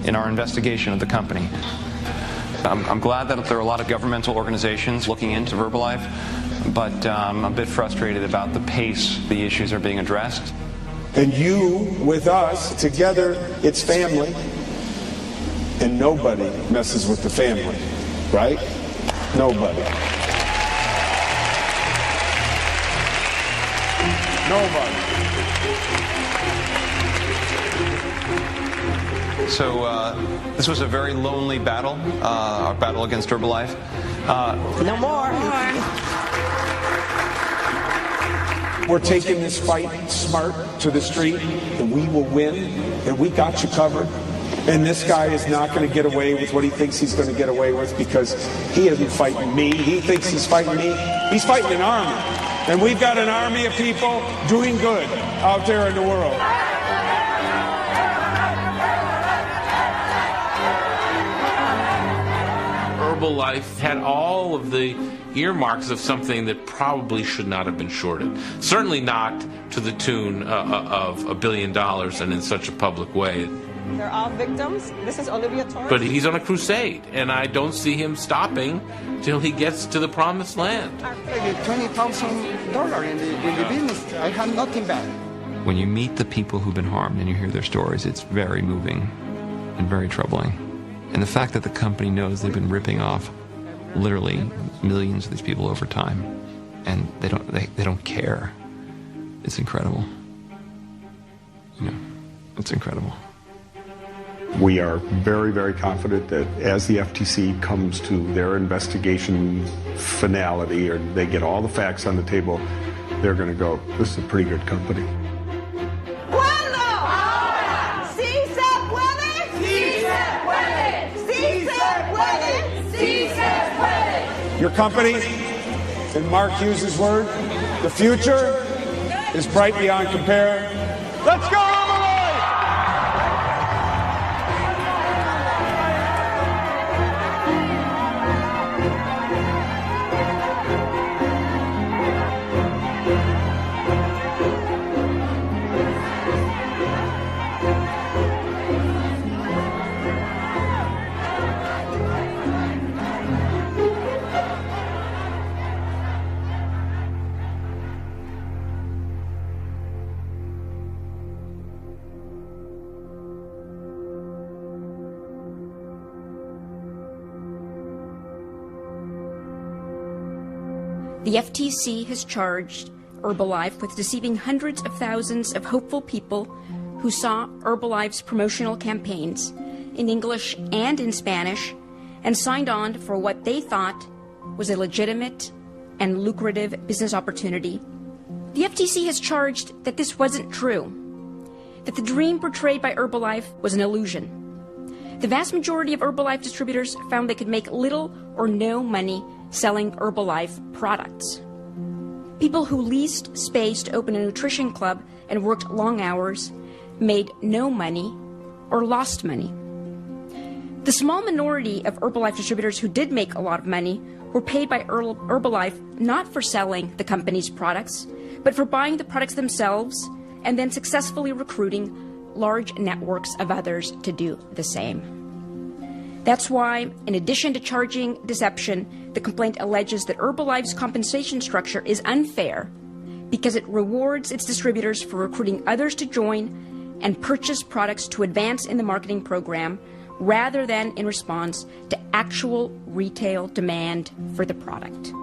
S7: in our investigation of the company. I'm glad that there are a lot of governmental organizations looking into Herbalife, but I'm a bit frustrated about the pace the issues are being addressed.
S9: And you, with us, together, it's family. And nobody messes with the family, right? Nobody. Nobody.
S7: So this was a very lonely battle, our battle against Herbalife.
S15: No more.
S9: We're taking this fight smart to the street, and we will win, and we got you covered. And this guy is not going to get away with what he thinks he's going to get away with, because he isn't fighting me. He thinks he's fighting me. He's fighting an army. And we've got an army of people doing good out there in the world.
S1: Herbalife had all of the earmarks of something that probably should not have been shorted. Certainly not to the tune of $1 billion and in such a public way.
S5: They're all victims. This is Olivia Torres.
S1: But he's on a crusade, and I don't see him stopping till he gets to the promised land.
S23: I paid $20,000 in the business. I have nothing back.
S10: When you meet the people who've been harmed and you hear their stories, it's very moving and very troubling. And the fact that the company knows they've been ripping off literally millions of these people over time, and they don't care. It's incredible. You know, it's incredible.
S6: We are very, very confident that as the FTC comes to their investigation finality, or they get all the facts on the table, they're going to go, this is a pretty good company.
S9: Your company, in Mark Hughes' word, the future is bright beyond compare. Let's go, Herbalife!
S8: The FTC has charged Herbalife with deceiving hundreds of thousands of hopeful people who saw Herbalife's promotional campaigns in English and in Spanish and signed on for what they thought was a legitimate and lucrative business opportunity. The FTC has charged that this wasn't true, that the dream portrayed by Herbalife was an illusion. The vast majority of Herbalife distributors found they could make little or no money selling Herbalife products. People who leased space to open a nutrition club and worked long hours made no money or lost money. The small minority of Herbalife distributors who did make a lot of money were paid by Herbalife not for selling the company's products, but for buying the products themselves and then successfully recruiting large networks of others to do the same. That's why, in addition to charging deception, the complaint alleges that Herbalife's compensation structure is unfair because it rewards its distributors for recruiting others to join and purchase products to advance in the marketing program rather than in response to actual retail demand for the product.